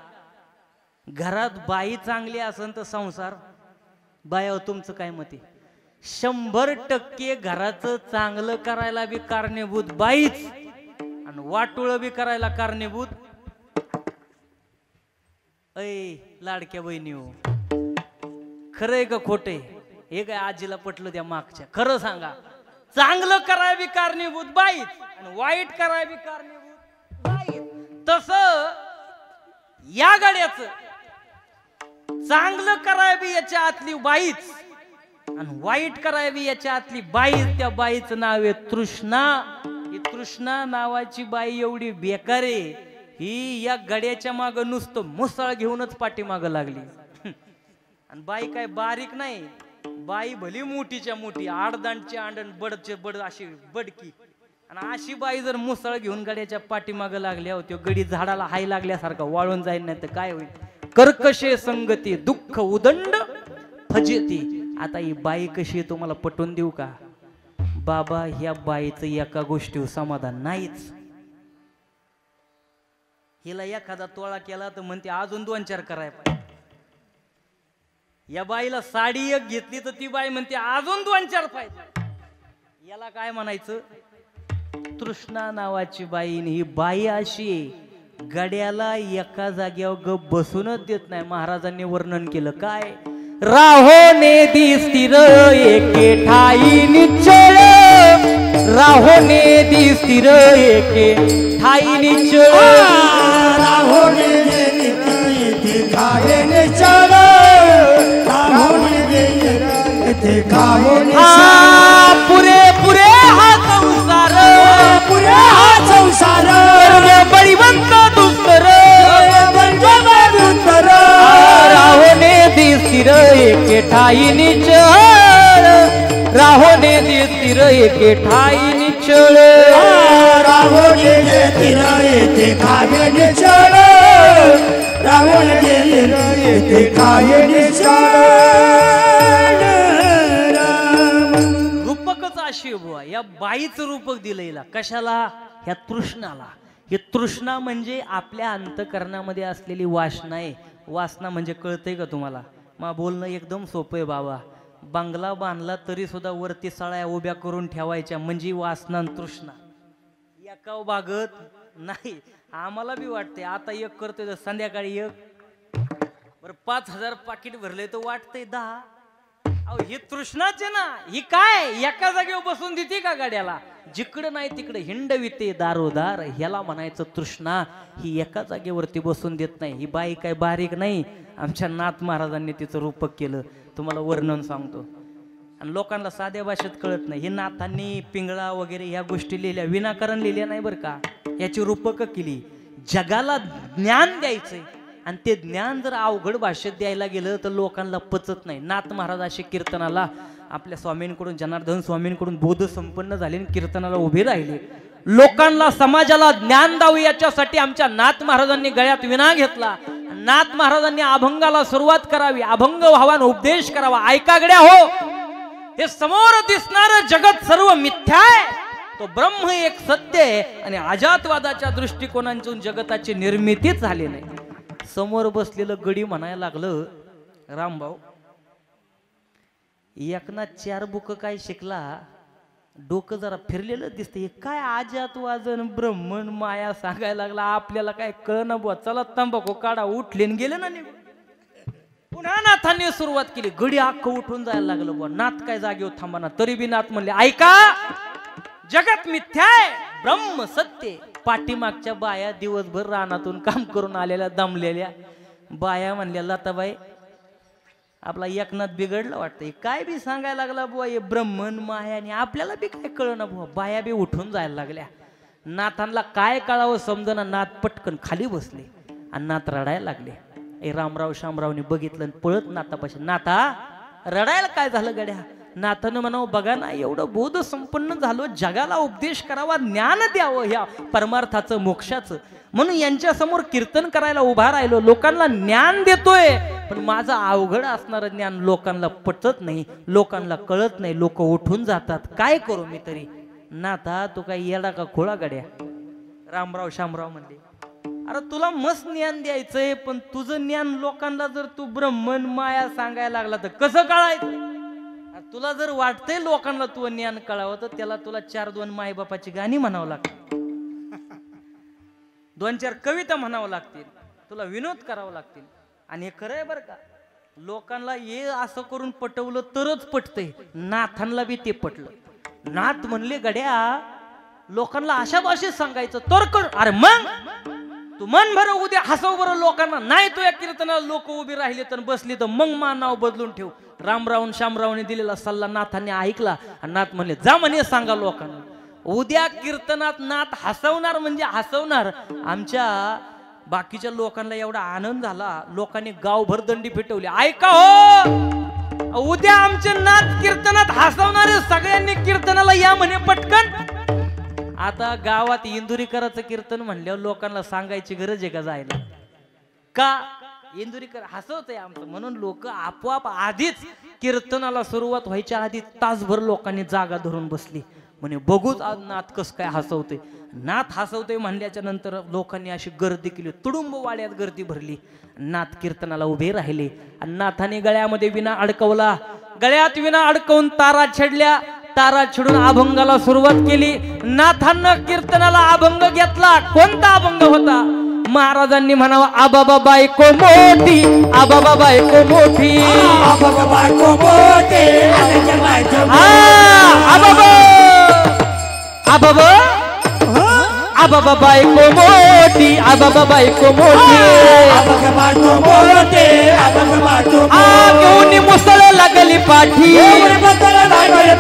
घरात बाई चांगली असेल तर संसार. बाया तुमचं काय मत आहे? 100% घराचं चांगलं करायला बी कारणीभूत बाईच आणि वाटोळं बी करायला कारणीभूत. ऐ लाडक्या बहिणी हो, खरंय का खोटंय? हे काय आजीला पटलं त्या मागच्या? खरं सांगा, चांगलं कराय बी कारणीभूत बाईच आणि वाईट कराय बी कारणीभूत बाईच. तसं या गाड्याचं चांगलं कराय बी याच्या आतली बाईच आणि वाईट कराय बी याच्या आतली बाईच. त्या बाईचं नाव आहे तृष्णा. ही तृष्णा नावाची बाई एवढी बेकार आहे, ही या गड्याच्या माग नुसतं मुसळ घेऊनच पाठीमाग लागली. आणि बाई काय बारीक नाही, बाई भली मोठीच्या मोठी, आडदांडची आंडण, बडचे बड अशी बडकी. आणि अशी बाई जर मुसळ घेऊन गड्याच्या पाठीमाग लागल्या होत्या, गडी झाडाला हाय लागल्यासारखा वाळून जाईल, नाही तर काय होईल? कर्कशे संगती दुःख उदंड फजिती. आता ही बाई कशी आहे तुम्हाला पटवून देऊ का? बाबा, ह्या बाईचं एका गोष्टीवर समाधान नाहीच. हिला एखादा तोळा केला तर म्हणते अजून 2-4 करायला पाहिजे. या बाईला साडी एक घेतली तर ती बाई म्हणते अजून 2-4 पाहिजे. याला काय म्हणायचं? तृष्णा नावाची बाई. ही बाई अशी गड्याला एका जागेवर गप बसूनच देत नाही. महाराजांनी वर्णन केलं काय? राहोने दिसतीर एके ठाई निश्चळ, राहोने दिसतीर एके ठाई निश्चळ, राहोने एके ठाई निश्चळ, राहोने एके ठाई निश्चळ. पुरे पुरे हा संसार, पुरे हा संसार, बळीवंत दुस्तर, उत्तर. राहोने दिसतीर एके ठाई निश्चळ, राहोने दिसतीर एके ठाई निश्चळ, राहोने दिसतीर एके ठाई निश्चळ, राहोने दिसतीर एके ठाई निश्चळ. रूपकच अशी बुवा, या बाईचं रूपक दिलंय. कशाला? ह्या तृष्णाला. ही तृष्णा म्हणजे आपल्या अंतकरणामध्ये असलेली वासना आहे. वासना म्हणजे कळतंय का तुम्हाला? मग बोलणं एकदम सोपं आहे बाबा. बंगला बांधला तरी सुद्धा वरती सळ्या उभ्या करून ठेवायच्या, म्हणजे वासना आणि तृष्णा एका भागत नाही. आम्हाला बी वाटते आता एक करतोय, संध्याकाळी एक. बरं 5,000 पाकिट भरले तर वाटतंय 10. अहो ही तृष्णाचे ना. ही काय एका जागेवर बसून देते का गाड्याला? जिकडं नाही तिकडे हिंडविते दारोदार, ह्याला म्हणायचं तृष्णा. ही एका जागेवरती बसून देत नाही. ही बाई काय बारीक नाही. आमच्या नाथ महाराजांनी तिचं रूपक केलं. तुम्हाला वर्णन सांगतो. आणि लोकांना साध्या भाषेत कळत नाही. हे नाथांनी पिंगळा वगैरे ह्या गोष्टी लिहिल्या, विनाकारण लिहिल्या नाही बरं का. याची रूपक केली. जगाला ज्ञान द्यायचंय आणि ते ज्ञान जर अवघड भाषेत द्यायला गेलं तर लोकांना पचत नाही. नाथ महाराज असे कीर्तनाला आपल्या स्वामींकडून, जनार्दन स्वामींकडून बोध संपन्न झाले, कीर्तनाला उभे राहिले. लोकांना, समाजाला ज्ञान द्यावं याच्यासाठी आमच्या नाथ महाराजांनी गळ्यात विना घेतला. नाथ महाराजांनी अभंगाला सुरुवात करावी, अभंग व्हावान उपदेश करावा. ऐका गड्या हो, हे समोर दिसणार जगत सर्व मिथ्या आहे, तो ब्रह्म एक सत्य आहे. आणि अजातवादाच्या दृष्टिकोनातून जगताची निर्मितीच झाली नाही. समोर बसलेलं गडी म्हणायला लागलं, रामभाऊ एकना 4 बुक काय शिकला, डोकं जरा फिरलेलं दिसते. काय अजातवादन ब्रह्मन माया सांगायला लागला, आपल्याला काय कळना बुवा. चला तंबाखू काढा. उठले गेले ना निघून. एका नाथाने सुरुवात केली. गडी अख्खं उठून जायला लागलं बुवा. नाथ काय जागेवर थांबाना. तरी बी नाथ म्हणले ऐका, जगत मिथ्या आहे, ब्रह्म सत्य. पाठीमागच्या बाया दिवसभर रानातून काम करून आलेल्या दमलेल्या बाया म्हणल्या लताबाई आपला एकनाथ बिघडलं वाटतं. काय बी सांगायला लागला बुवा हे ब्रह्मन माया. आणि आपल्याला बी काय कळना बुवा. बाया बी उठून जायला लागल्या. नाथांना काय कळावं समजना. नाथ पटकन खाली बसले आणि नाथ रडायला लागले. ए रामराव शामरावने बघितलं आणि पळत नाथापाशी. नाथा रडायला काय झालं गड्या? नाथानं म्हणावं बघा ना एवढं बोध संपन्न झालो, जगाला उपदेश करावा, ज्ञान द्यावं ह्या परमार्थाचं मोक्षाचं, म्हणून यांच्या समोर कीर्तन करायला उभा राहिलो. लोकांना ज्ञान देतोय पण माझं अवघड असणारं ज्ञान लोकांना पटत नाही, लोकांना कळत नाही, लोक उठून जातात. काय करू मी तरी? नाथा तू काय येडा का खोळा गड्या? रामराव शामराव म्हणले अरे तुला मस्त ज्ञान द्यायचंय पण तुझं ज्ञान लोकांना जर तू ब्रह्मन माया सांगायला लागला तर कसं कळायचं? तुला जर वाटतंय लोकांना तू ज्ञान कळावं तर त्याला तुला 4-2 मायबापाची गाणी म्हणावं लागतील, 2-4 कविता म्हणावं लागतील, तुला विनोद करावं लागतील. आणि हे खरंय बरं का, लोकांना हे असं करून पटवलं तरच पटतंय. नाथांना बी ते पटलं. नाथ म्हणले गड्या लोकांना अशा भाषेत सांगायचं तर कर. अरे मग तू मन भर उद्या हसव बरं लोकांना. नाही तो या कीर्तनाला लोक उभी राहिले तर बसली तर मग मा नाव बदलून ठेव. रामराव शामरावने दिलेला सल्ला नाथांनी ऐकला आणि नाथ म्हणले जा म्हणे सांगा लोकांना. उद्या कीर्तनात नाथ हसवणार म्हणजे हसवणार. आमच्या बाकीच्या लोकांना एवढा आनंद झाला, लोकांनी गावभर दंडी पेटवली. ऐका हो, उद्या आमचे नाथ कीर्तनात हसवणारे सगळ्यांनी कीर्तनाला या म्हणे पटकन. आता गावात इंदुरीकराचं कीर्तन म्हणल्यावर लोकांना सांगायची गरज आहे का जायला? का इंदुरीकर हसवत आहे आमचं म्हणून लोक आपोआप आधीच कीर्तनाला सुरुवात व्हायच्या आधी तासभर लोकांनी जागा धरून बसली. म्हणे बघूच आज नाथ कस काय हसवते. नाथ हसवते म्हणल्याच्या नंतर लोकांनी अशी गर्दी केली, तुडुंब वाड्यात गर्दी भरली. नाथ कीर्तनाला उभे राहिले आणि नाथाने गळ्यामध्ये विना अडकवला. गळ्यात विना अडकवून तारा छेडल्या. तारा छेडून अभंगाला सुरुवात केली. नाथांना कीर्तनाला अभंग घेतला. कोणता अभंग होता? महाराजांनी म्हणावं आबाबा बायको मोठी, आबाबा बायको मोठी, आबाबा बायको मोठी, आबाबा आबाबा आबाबा बायको मोठी, आबाबा बायको मोठी, आबाबा बायको मोठी, आबाबा बायको घेऊन मुसळ लागली पाठी, घेऊन मुसळ लागली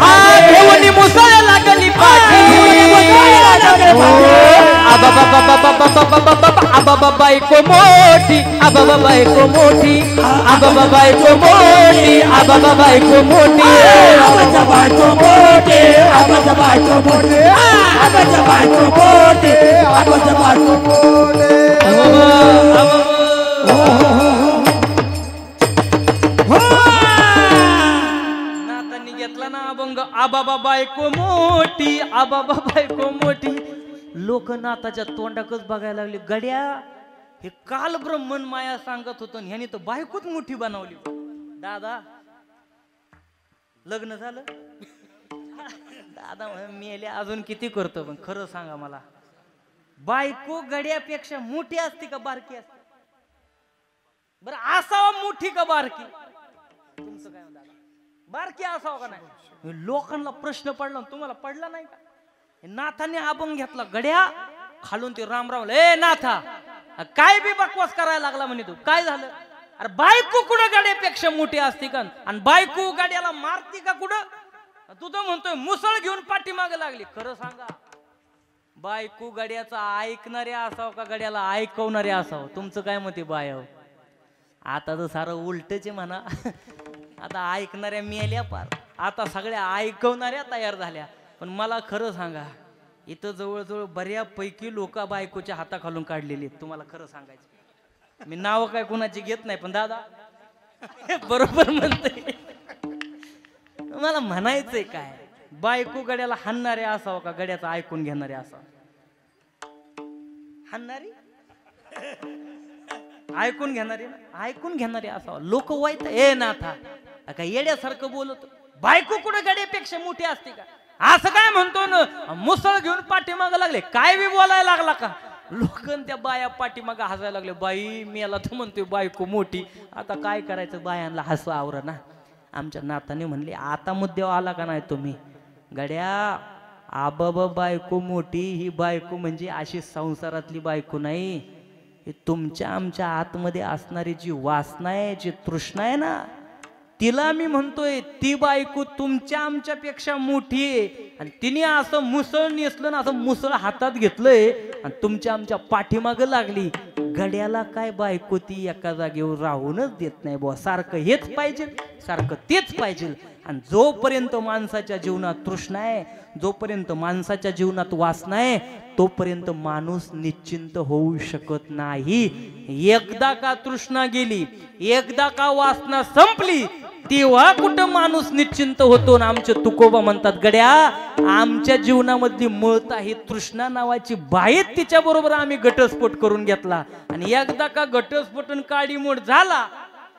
पाठी, आबाबा बायको मोठी, आबाबा बायको मोठी, आबाबा बायको मोठी, आबाबा बायको मोठी, आबाबा बायको मोठी, आबाबा बायको मोठी, आबाबा बायको मोठी, आबाबा बायको मोठी. नाथांनी घेतला ना अभंग आबाबा बायको मोठी, आबाबा बायको मोठी. लोक नाथाच्या तोंडाकच बघायला लागले. गड्या हे काल ब्रह्मन माया सांगत होतो ह्याने तर बायकोच मोठी बनवली. दादा लग्न झालं? दादा मेले अजून किती करतो पण खरं सांगा मला, बायको गड्यापेक्षा मोठी असते का बारकी असते? बरं असावा मोठी का बारकी? तुमचं काय दादा, बारकी असावं का नाही? लोकांना प्रश्न पडला तुम्हाला पडला नाही का? नाथाने अभंग घेतला. गड्या खालून ते रामराव ए नाथा काय बी बकवास करायला लागला म्हणे तू. काय झालं? अरे बायको कुठं गड्यापेक्षा मोठी असते का? आणि बायको गाड्याला मारती का कुठं? तू तर म्हणतोय मुसळ घेऊन पाठीमागे लागली. खरं सांगा, बायको गड्याचा ऐकणारे असावं का गड्याला ऐकवणारे असावं? तुमचं काय मत आहे बाया? आता तर सारं उलटच म्हणा. आता ऐकणाऱ्या मेल्या पार, आता सगळ्या ऐकवणाऱ्या तयार झाल्या. पण मला खरं सांगा, इथं जवळजवळ बऱ्यापैकी लोक बायकोच्या हाताखालून काढलेली आहेत. तुम्हाला खरं सांगायचं, मी नाव काय कोणाची घेत नाही पण दादा बरोबर म्हणते. मला म्हणायचंय काय, बायको गड्याला हाणणारे असावं का गड्याचं ऐकून घेणारे असावं? हाणणारी ऐकून घेणारे ना, ऐकून घेणारे असावं. लोक वाईट ए नाथा काय येड्यासारखं बोलत. बायको कुठं गड्यापेक्षा मोठी असते का? असं काय म्हणतो ना, मुसळ घेऊन पाठीमाग लागले. काय बी बोलायला लागला का? लोक त्या बाया पाठीमागं हसायला लागले. बाई मी याला तर म्हणतोय बायको मोठी, आता काय करायचं, बायांना हसू आवरा ना. आमच्या नाताने म्हणले आता मुद्द्यावर आला का नाही तुम्ही. गड्या आबाबा बायको मोठी, ही बायको म्हणजे अशी संसारातली बायको नाही, ही तुमच्या आमच्या आतमध्ये असणारी जी वासना आहे, जी तृष्णा आहे ना, तिला मी म्हणतोय ती बायको तुमच्या आमच्यापेक्षा मोठी आहे. आणि तिने असं मुसळ नेसलं ना, असं मुसळ हातात घेतलंय आणि तुमच्या आमच्या पाठीमागं लागली. गड्याला काय बायको ती एका जागेवर राहूनच देत नाही बुवा, सारखं हेच पाहिजे, सारखं तेच पाहिजे. आणि जोपर्यंत माणसाच्या जीवनात तृष्णा आहे, जोपर्यंत माणसाच्या जीवनात वासना आहे, तोपर्यंत माणूस निश्चिंत होऊ शकत नाही. एकदा का तृष्णा गेली, एकदा का वासना संपली, तेव्हा कुठं माणूस निश्चिंत होतो. ना आमचे तुकोबा म्हणतात, गड्या आमच्या जीवनामधली मूळता ही तृष्णा नावाची बाहेर, तिच्या बरोबर आम्ही घटस्फोट करून घेतला. आणि एकदा का घटस्फोटन काडीमोड झाला,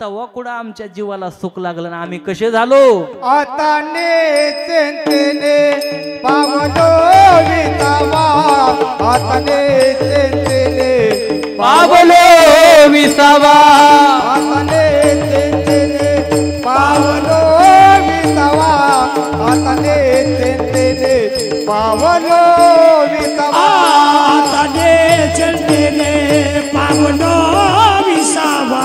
तेव्हा कुठं आमच्या जीवाला सुख लागलं ना, आम्ही कसे झालो. आता नेतेने पावलो विसावा, आता नेतेने पावलो विसावा, आता नेतेने पावलो विसावा, आता नेतेने पावलो विसावा, आता नेतेने पावलो विसावा,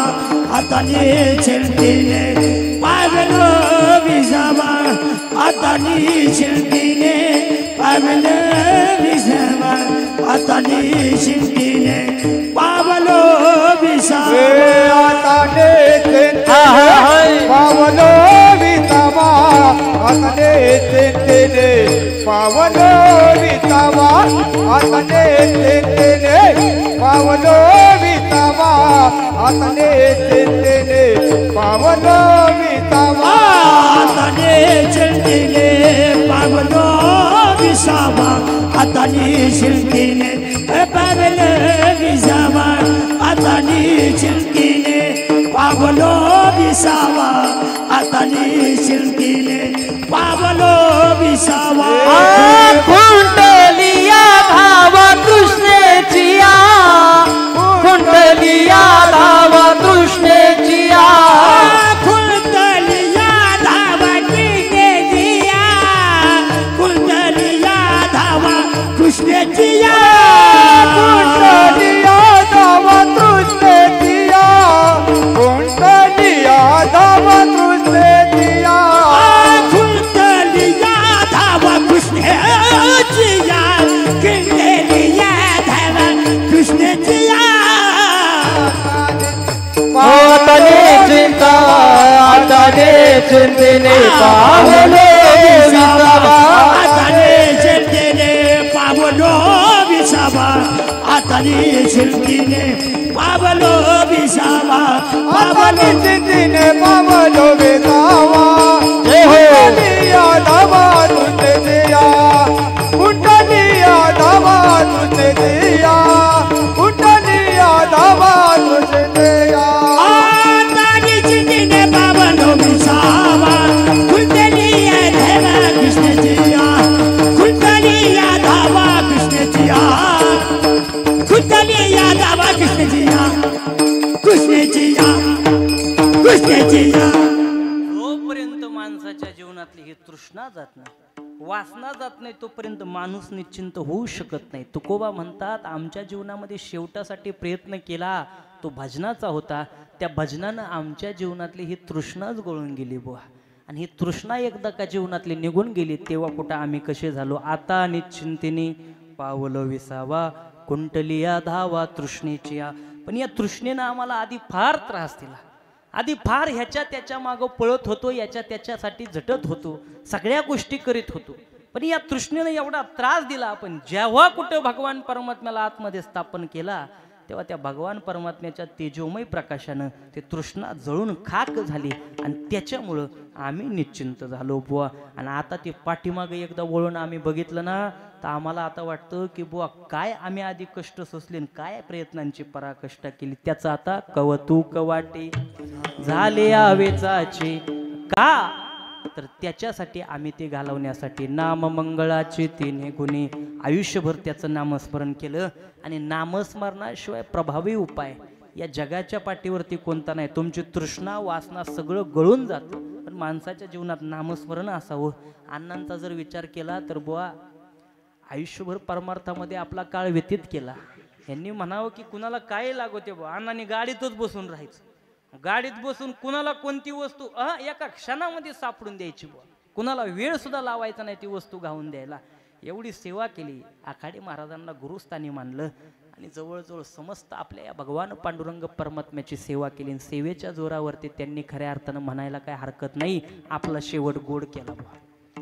आता नेतेने पावलो विसावा, आता नेतेने पावलो विसावा, आता नेतेने पावलो विसावा, आता नेतेने पावलो विसावा, आता नेतेने पावलो विसावा, आता नेतेने पावलो विसावा, आता नेतेने पावलो विसावा, आता नेतेने पावलो विसावा, आता नेतेने पावलो विसावा, आता नेतेने पावलो विसावा, आता नेतेने पावलो विसावा. कुंडलिया धावा कृष्णेचिया, कुंडलिया धावा कृष्णेचिया, कुंडलिया धावा कृष्णेचिया, कुंडलिया धावा कृष्णेचिया, कुंडलिया धावा कृष्णेचिया, कुंडलिया धावा कृष्णेचिया, कुंडलिया धावा कृष्णेचिया, कुंडलिया धावा कृष्णेचिया. आतने चिंता, आतने चिंतेने पावलो विसावा, आतने चिंतेने पावलो विसावा, आतने चिंतेने पावलो विसावा, आतने चिंतेने पावलो विसावा, कुंडलिया धावा तुझे दिया, कुंडलिया धावा तुझे दिया, कुंडलिया धावा तुझे दिया, आतने चिंतेने पावलो विसावा, कुंडलिया धावा कृष्ण जिया, कुंडलिया धावा कृष्ण जिया, कुंडलिया धावा कृष्ण जिया, कृष्ण जिया, कृष्ण जिया. जोपर्यंत माणसाच्या जीवनातली ही तृष्णा जात नाही, वासना जात नाही, तोपर्यंत माणूस निश्चिंत होऊ शकत नाही. तुकोबा म्हणतात, आमच्या जीवनामध्ये शेवटासाठी प्रयत्न केला तो भजनाचा होता. त्या भजनानं आमच्या जीवनातली ही तृष्णाच गळून गेली बुवा. आणि ही तृष्णा एकदा का जीवनातली निघून गेली, तेव्हा कुठं आम्ही कसे झालो. आता निश्चिंतेने पावलो विसावा, कुंटलिया धावा तृष्णेचिया. पण या तृष्णेनं आम्हाला आधी फार त्रास दिला, आधी फार ह्याच्या त्याच्या मागं पळत होतो, याच्या त्याच्यासाठी झटत होतो, सगळ्या गोष्टी करीत होतो. पण या तृष्णेनं एवढा त्रास दिला. आपण जेव्हा कुठं भगवान परमात्म्याला आतमध्ये स्थापन केला, तेव्हा त्या भगवान परमात्म्याच्या तेजोमय प्रकाशानं ते तृष्णा जळून खाक झाली. आणि त्याच्यामुळं आम्ही निश्चिंत झालो बुवा. आणि आता ते पाठीमागं एकदा वळून आम्ही बघितलं ना, तर आम्हाला आता वाटतं की बुवा काय आम्ही आधी कष्ट सोसले, काय प्रयत्नांची पराकष्टा केली, त्याचं आता कौतुक वाटे झाले आवेचाचे. का तर त्याच्यासाठी आम्ही ते घालवण्यासाठी नाममंगळाचे तिन्ही गुणी आयुष्यभर त्याचं नामस्मरण केलं. आणि नामस्मरणाशिवाय प्रभावी उपाय या जगाच्या पाठीवरती कोणता नाही. तुमची तृष्णा वासना सगळं गळून जातं, पण माणसाच्या जीवनात नामस्मरण असावं. अण्णांचा जर विचार केला तर बुवा आयुष्यभर परमार्थामध्ये आपला काळ व्यतीत केला. यांनी म्हणावं की कुणाला काय लागवते बुवा, अण्णांनी गाडीतच बसून राहायचं. गाडीत बसून कुणाला कोणती वस्तू एका क्षणामध्ये सापडून द्यायची बुवा, कुणाला वेळ सुद्धा लावायचा नाही ती वस्तू घावून द्यायला. एवढी सेवा केली. आखाडे महाराजांना गुरुस्थानी मानलं आणि जवळजवळ समस्त आपल्या या भगवान पांडुरंग परमात्म्याची सेवा केली. सेवेच्या जोरावरती त्यांनी खऱ्या अर्थानं म्हणायला काय हरकत नाही, आपला शेवट गोड केला.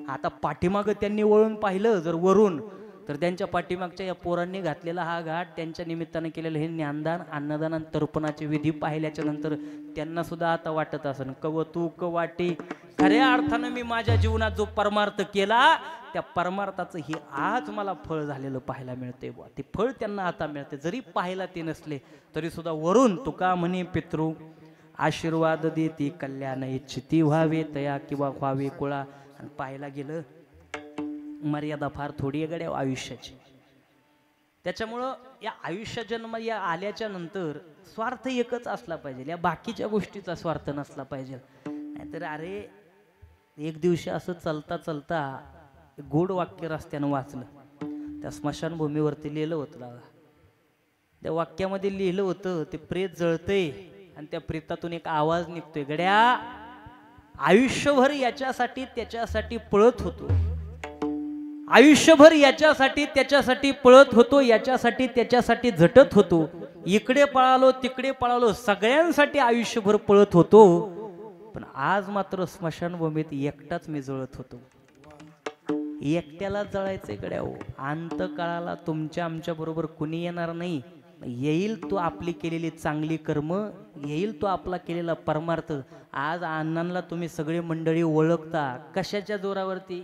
आता पाठीमागं त्यांनी वळून पाहिलं जर वरून, तर त्यांच्या पाठीमागच्या या पोरांनी घातलेला हा घाट, त्यांच्या निमित्तानं केलेलं हे ज्ञानदान अन्नदान आणि तर्पणाचे विधी पाहिल्याच्या नंतर त्यांना सुद्धा आता वाटत असेल कवतूक वाटे, खऱ्या अर्थानं मी माझ्या जीवनात जो परमार्थ केला त्या परमार्थाचं हे आज मला फळ झालेलं पाहायला मिळते बुवा. ते फळ त्यांना आता मिळते. जरी पाहायला ते नसले तरी सुद्धा वरून तुका म्हणे पितृ आशीर्वाद देती कल्याण इच्छिती व्हावे तया किंवा व्हावे कुळा. आणि पाहायला गेलं मर्यादा फार थोडी आहे गड्या आयुष्याची. त्याच्यामुळं या आयुष्य जन्म या आल्याच्या नंतर स्वार्थ एकच असला पाहिजे, या बाकीच्या गोष्टीचा स्वार्थ नसला पाहिजे. नाहीतर अरे एक दिवशी असं चलता चलता गोड वाक्य रस्त्यानं वाचलं. त्या स्मशानभूमीवरती लिहिलं होतं, त्या वाक्यामध्ये लिहिलं होतं ते प्रेत जळतंय आणि त्या प्रेतातून एक आवाज निघतोय, गड्या आयुष्यभर याच्यासाठी त्याच्यासाठी पळत होतो, आयुष्यभर याच्यासाठी त्याच्यासाठी पळत होतो, याच्यासाठी त्याच्यासाठी झटत होतो, इकडे पळालो तिकडे पळालो, सगळ्यांसाठी आयुष्यभर पळत होतो, पण आज मात्र स्मशानभूमीत एकटाच मी जळत होतो. एकट्याला जळायचे गड्या हो. अंत काळाला तुमच्या आमच्या बरोबर कुणी येणार नाही. येईल तो आपली केलेली चांगली कर्म, येईल तो आपला केलेला परमार्थ. आज अण्णांना तुम्ही सगळे मंडळी ओळखता कशाच्या जोरावरती?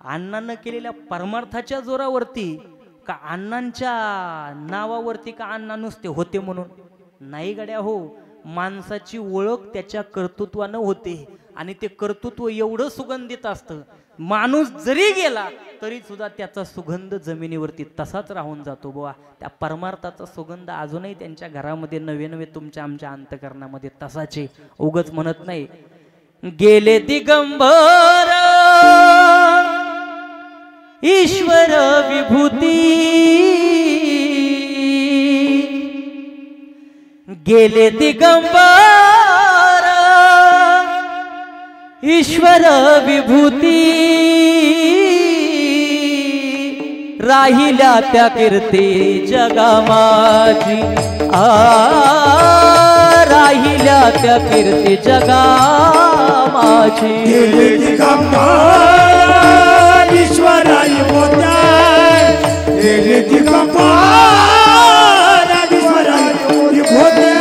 अण्णांना केलेल्या परमार्थाच्या जोरावरती का अण्णांच्या नावावरती? का अण्णा नुसते होते म्हणून? नाही गड्या हो. माणसाची ओळख त्याच्या कर्तृत्वानं होते आणि ते कर्तृत्व एवढं सुगंधित असतं, माणूस जरी गेला तरी सुद्धा त्याचा सुगंध जमिनीवरती तसाच राहून जातो बुवा. त्या परमार्थाचा सुगंध अजूनही त्यांच्या घरामध्ये नवे नवे तुमच्या आमच्या अंतकरणामध्ये तसाचे. उगच म्हणत नाही गेले दिगंबर ईश्वर विभूती, गेले दिगंबर ईश्वर विभूती, राहिल्या त्या कीर्ती जगा माझी, राहिल्या त्या कीर्ती जगा माझी. गेले दिगंबर ईश्वराई होत्या, गेले दिगंबर ईश्वराई होत्या,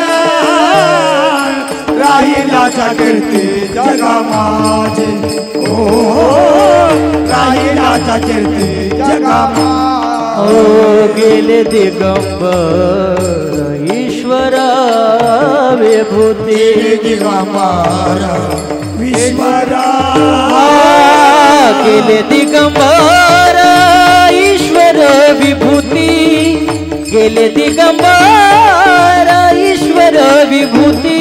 राहिला त्या कीर्ती जगा माझी, ओ राहिला त्या कीर्ती जगा माझी. गेले दिगंबर ईश्वर विभूती, दिगंबर ईश्वरा, गेले दिगंबर ईश्वर विभूती, गेले दिगंबर ईश्वर विभूती,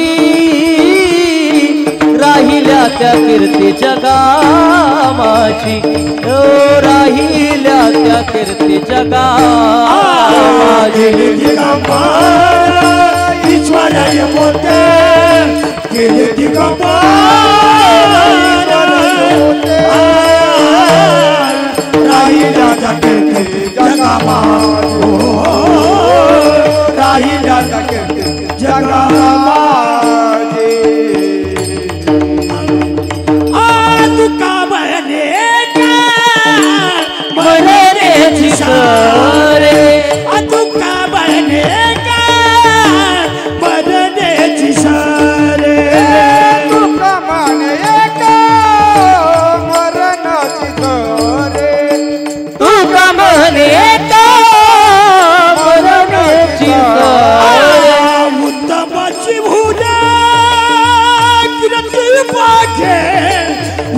राहिल्या त्या कीर्ती जगा माझी, राहिल्या त्या कीर्ती जगा माझी. दिगंबर ईश्वराय होते, गेले दिगंबर राहिल्या त्या कीर्ती जगा माझी, राहिल्या त्या कीर्ती जगा माझी. तुका मरण्याची सरे, तुका बने का मरण्याची सरे, तुका बने का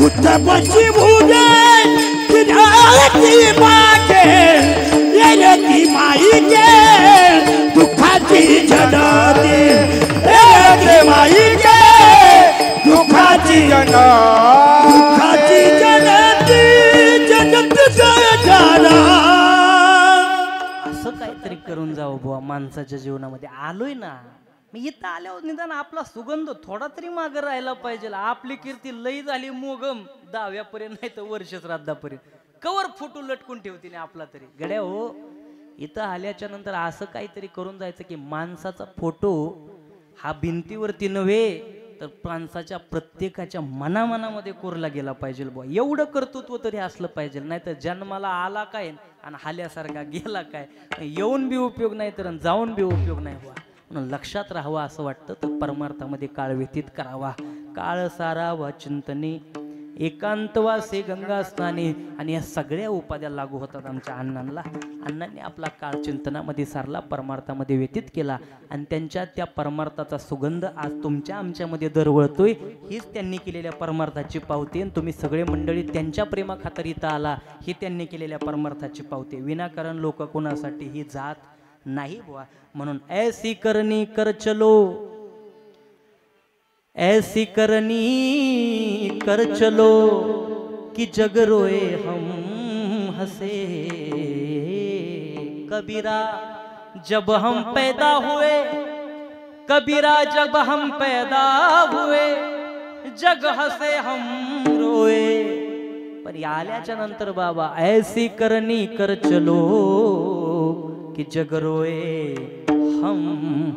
उत्तपची भुगे किनारती मागे येरती माईके दुःखाची जनती येरती माईके दुःखाची दुःखाची जनती जगत जरा असं काहीतरी करून जावं बुवा माणसाच्या जीवनामध्ये. आलोय ना मी इथं आल्यावर निदान आपला सुगंध थोडा तरी मागं राहायला पाहिजे. आपली कीर्ती लई झाली मोगम दहाव्यापर्यंत नाही तर वर्ष श्राद्धापर्यंत कवर फोटो लटकून ठेवते ना आपला तरी. गड्या हो इथं आल्याच्या नंतर असं काहीतरी करून जायचं की माणसाचा फोटो हा भिंतीवरती नव्हे तर माणसाच्या प्रत्येकाच्या मनामनामध्ये कोरला गेला पाहिजे बुवा. एवढं कर्तृत्व तरी असलं पाहिजे. नाही तर जन्माला आला काय आणि हाल्यासारखा गेला काय. येऊन बी उपयोग नाही तर जाऊन बी उपयोग नाही बुवा. म्हणून लक्षात राहावं असं वाटतं तर परमार्थामध्ये काळ व्यतीत करावा. काळ सारावा चिंतने एकांतवासे गंगा स्नाने. आणि या सगळ्या उपाध्या लागू होतात आमच्या अण्णांना. अण्णांनी आपला काळ चिंतनामध्ये सारला, परमार्थामध्ये व्यतीत केला आणि त्यांच्या त्या परमार्थाचा सुगंध आज तुमच्या आमच्यामध्ये दरवळतोय. हीच त्यांनी केलेल्या परमार्थाची पावती. आणि तुम्ही सगळे मंडळी त्यांच्या प्रेमाखातर इथं आला ही त्यांनी केलेल्या परमार्थाची पावती. विनाकारण लोक कोणासाठी ही जात नाही बुवा. म्हणून ऐसी करनी कर चलो ऐसी करनी कर चलो कि जग रोए हम हंसे. कबीरा जब हम पैदा हुए कबीरा जब हम पैदा हुए जग हसे हम रोए. पण आल्याच्या नंतर बाबा ऐसी करनी कर चलो कि जग रोए हम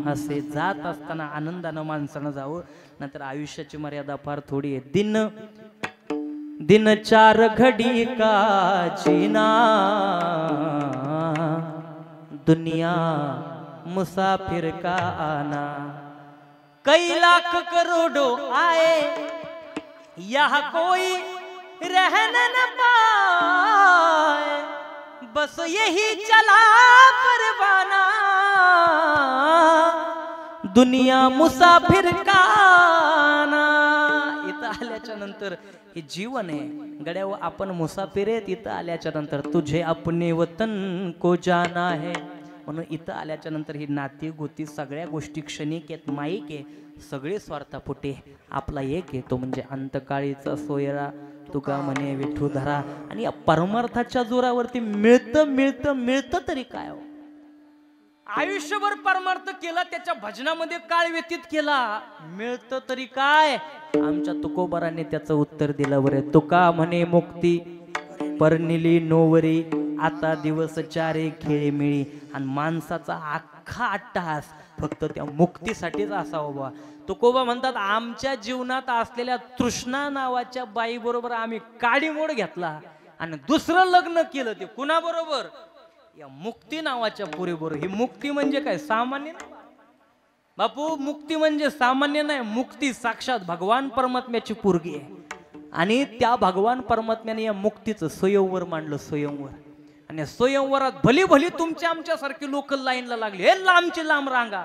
हसे. जात असताना आनंदानं माणसानं जावं नंतर आयुष्याची मर्यादा फार थोडी आहे. दिन चार घडी का जीना दुनिया मुसाफिर का आना. कई लाख करोड़ों आए यहाँ कोई रहने न पाए बस यही चला परवाना दुनिया मुसाफिर का आना. इथं आल्याच्या नंतर हे जीवन आहे गड्यावर आपण मुसाफिर आहेत. इथं आल्याच्या नंतर तुझे अपने वतन को जाना है. म्हणून इथं आल्याच्या नंतर ही नाती गोती सगळ्या गोष्टी क्षणिक आहेत, माईक आहे. सगळे स्वार्थापोटे आपला एक आहे तो म्हणजे अंतकाळीचा सोयरा तुका म्हणे विठू धरा. आणि या परमार्थाच्या जोरावरती मिळतं मिळतं मिळतं तरी काय हो. आयुष्यभर परमार्थ केला त्याच्या भजनामध्ये काळ व्यतीत केला मिळतं तरी काय. आमच्या तुकोबाराने त्याचं उत्तर दिलं बरे. तुका म्हणे मुक्ती परनिली नोवरी आता दिवस चारे खेळी मिळी. आणि माणसाचा अख्खा अट्टहास फक्त त्या मुक्तीसाठीच असावा बाबा. तुकोबा म्हणतात आमच्या जीवनात असलेल्या तृष्णा नावाच्या बाई बरोबर आम्ही काडीमोड घेतला आणि दुसरं लग्न केलं. ते कुणाबरोबर? या मुक्ती नावाच्या पुरीबरोबर. ही मुक्ती म्हणजे काय सामान्य नाही बापू. मुक्ती म्हणजे सामान्य नाही. मुक्ती साक्षात भगवान परमात्म्याची पोरगी आहे. आणि त्या भगवान परमात्म्याने या मुक्तीचं स्वयंवर मांडलं. स्वयंवर. आणि स्वयंवरात भली भली तुमच्या आमच्यासारखी लोक लाईनला लागली. हे लांबची लांब रांगा.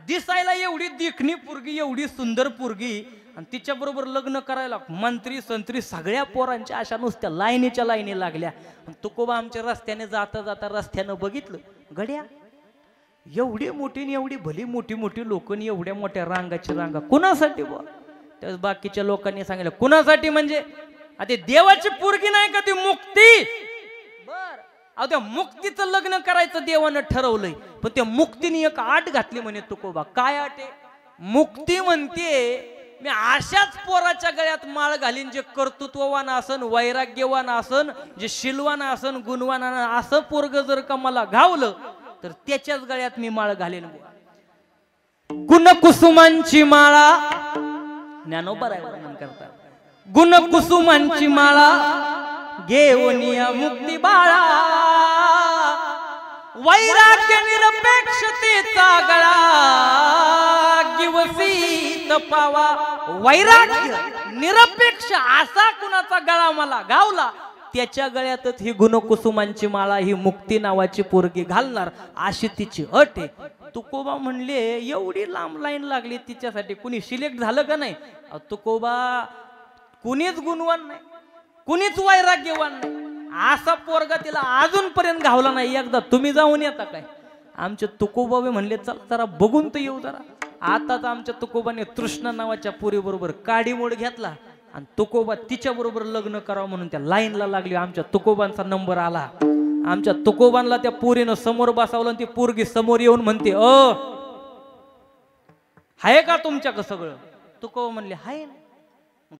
दिसायला एवढी देखणी पोरगी एवढी सुंदर पोरगी आणि तिच्या बरोबर लग्न करायला मंत्री संत्री सगळ्या पोरांच्या अशा नुसत्या लाईनीच्या लाईनी लागल्या. तुकोबा आमच्या रस्त्याने जाता जाता रस्त्यानं बघितलं गड्या एवढी मोठी एवढी भली मोठी मोठी लोकांनी एवढ्या मोठ्या रांगाची रांगा कुणासाठी बुवा. त्यावेळेस बाकीच्या लोकांनी सांगितलं कुणासाठी म्हणजे आता देवाची पोरगी नाही का ती मुक्ती. बर अहो त्या मुक्तीचं लग्न करायचं देवानं ठरवलंय. पण त्या मुक्तीने एक आट घातली म्हणे तुकोबा. काय आट आहे? मुक्ती म्हणते मी अशाच पोराच्या गळ्यात माळ घालीन जे कर्तृत्ववान असन वैराग्यवान असन जे शिलवान असन गुणवान असं पोरग जर का मला घावलं तर त्याच्याच गळ्यात मी माळ घालेन. गुणकुसुमांची माळा ज्ञानोबा वर्णन करतात. गुणकुसुमांची माळा घेऊनिया मुक्ती बाळा वैराग्य निरपेक्षतेचा गळा गिवसी तपावा. वैराग्य निरपेक्ष असा कुणाचा गळा मला गावला त्याच्या गळ्यातच ही गुणकुसुमांची माळा ही मुक्ती नावाची पोरगी घालणार अशी तिची अट आहे. तुकोबा म्हणले एवढी लांब लाईन लागली तिच्यासाठी कुणी सिलेक्ट झालं का नाही. तुकोबा कुणीच गुणवान नाही, कुणीच वैराग्यवान नाही. असा पोरगा तिला अजूनपर्यंत घावला नाही. एकदा तुम्ही जाऊन येता काय? आमचे तुकोबाबे म्हणले चल जरा बघून तर येऊ जरा. आता तर आमच्या तुकोबाने तृष्णा नावाच्या पुरी बरोबर काडी मोड घेतला आणि तुकोबा तिच्या बरोबर लग्न करावं म्हणून त्या लाईनला लागली. आमच्या तुकोबांचा नंबर आला. आमच्या तुकोबांना त्या पुरीनं समोर बसावलं आणि ती पोरगी समोर येऊन म्हणते हाय का तुमच्याकडं सगळं? तुकोबा म्हणले हाय,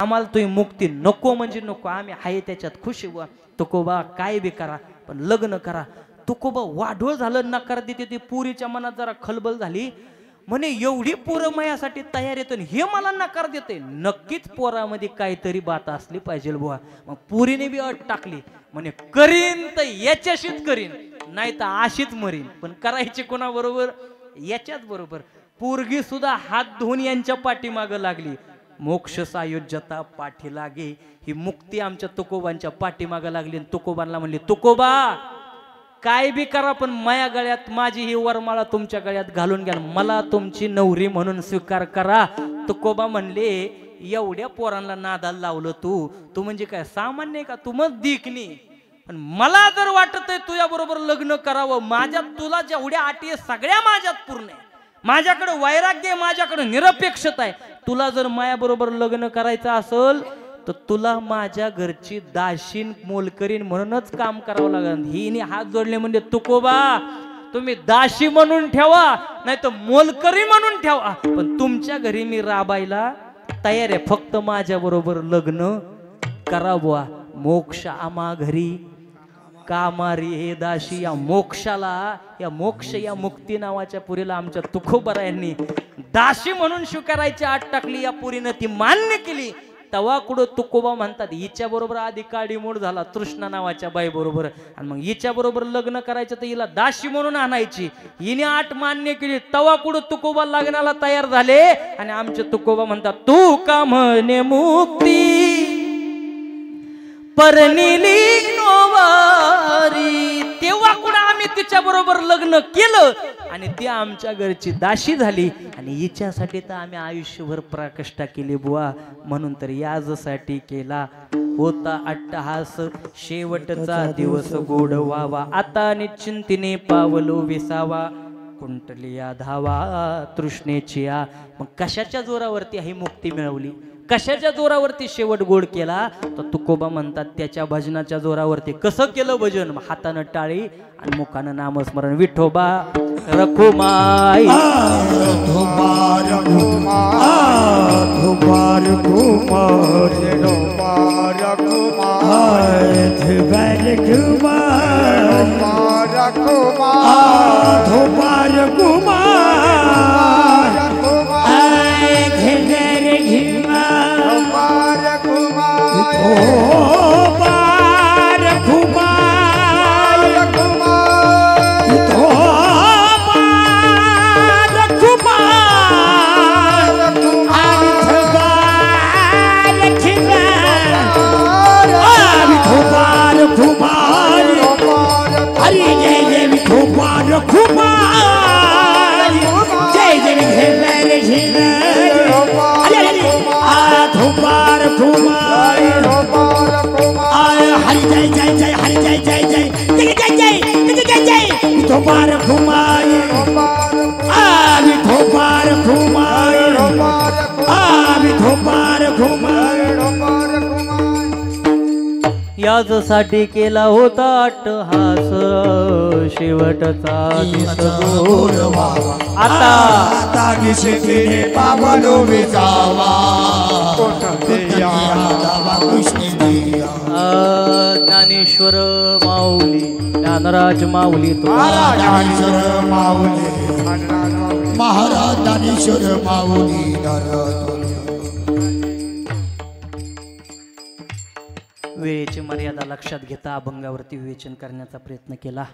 आम्हाला तुम्ही मुक्ती नको म्हणजे नको, आम्ही हाय त्याच्यात खुशी बुवा. तुकोबा काय बी करा पण लग्न करा. तुकोबा वाढोळ झालं, नकार देते. ती पुरीच्या मनात जरा खलबल झाली. म्हणे एवढी पोरं मायासाठी तयार येतो हे मला नकार देते. नक्कीच पोरामध्ये काहीतरी बात असली पाहिजे बुवा. मग पुरीने बी अट टाकली. म्हणे करीन तर याच्याशीच करीन, नाही तर अशीच मरीन. पण करायची कोणाबरोबर? याच्याच बरोबर. पोरगी सुद्धा हात धुवून यांच्या पाठीमागं लागली. मोक्ष सायुज्यता पाठी लागे, ही मुक्ती आमच्या तुकोबांच्या पाठीमागं लागली. तुकोबांना म्हणली तुकोबा काय बी करा पण माया गळ्यात माझी ही वरमाळा तुमच्या गळ्यात घालून घ्या, मला तुमची नवरी म्हणून स्वीकार करा. तुकोबा म्हणले एवढ्या पोरांना नादाला लावलं तू म्हणजे काय सामान्य का? तू मग दिकनी. पण मला जर वाटत आहे तुझ्या बरोबर लग्न करावं, माझ्यात तुला जेवढ्या अटी आहे सगळ्या माझ्यात पूर्ण आहे. माझ्याकडे वैराग्य आहे, माझ्याकडे निरपेक्षता आहे. तुला जर माया बरोबर लग्न करायचं असेल तर तुला माझ्या घरची दाशीन मोलकरीन म्हणूनच काम करावं लागेल. हिने हात जोडले म्हणजे तुकोबा तुम्ही दाशी म्हणून ठेवा नाही तर मोलकरी म्हणून ठेवा, पण तुमच्या घरी मी राबायला तयार आहे. फक्त माझ्या बरोबर लग्न करा बुवा. मोक्ष आम्हा घरी कामारी हे दाशी. या मोक्षाला, या मोक्ष या मुक्ती नावाच्या पुरीला आमच्या तुकोबारायांनी दाशी म्हणून स्वीकारायची आट टाकली. या पुरीनं ती मान्य केली. तवा कुठं तुकोबा म्हणतात हिच्या बरोबर आधी काडीमोड झाला तृष्णा नावाच्या बाई बरोबर, आणि मग हिच्या बरोबर लग्न करायचं तर हिला दाशी म्हणून आणायची. हिने आट मान्य केली. तवा कुठं तुकोबा लग्नाला तयार झाले आणि आमचे तुकोबा म्हणतात तू का म्हणे मुक्ती परनिली नोवारी. तेव्हा कुठं आम्ही तिच्या बरोबर लग्न केलं आणि ती आमच्या घरची दाशी झाली आणि हिच्यासाठी तर आम्ही आयुष्यभर प्रकष्टा केली बुवा. म्हणून तर याजसाठी केला होता अट्टहास, शेवटचा दिवस गोड व्हावा. आता निश्चिंतीने पावलो विसावा, कुंटलिया धावा तृष्णेची आ. मग कशाच्या जोरावरती ही मुक्ती मिळवली? कशाच्या जोरावरती शेवट गोड केला? तर तुकोबा म्हणतात त्याच्या भजनाच्या जोरावरती. कसं केलं भजन? हातानं टाळी आणि मुखानं नामस्मरण. विठोबा रखुमाई धुमार कुमार धुमार कुमार धुमार कुमार धुमार कुमार धुमार कुमार याजसाठी केला होता अट्टहास, शेवटचा दिस गोड व्हावा. आता निशितीने पावलो विसावा, ज्ञानेश्वर माऊली ज्ञानराज माऊली ज्ञानेश्वर माऊली महाराज ज्ञानेश्वर माऊली. वेळेची मर्यादा लक्षात घेता अभंगावरती विवेचन करण्याचा प्रयत्न केला.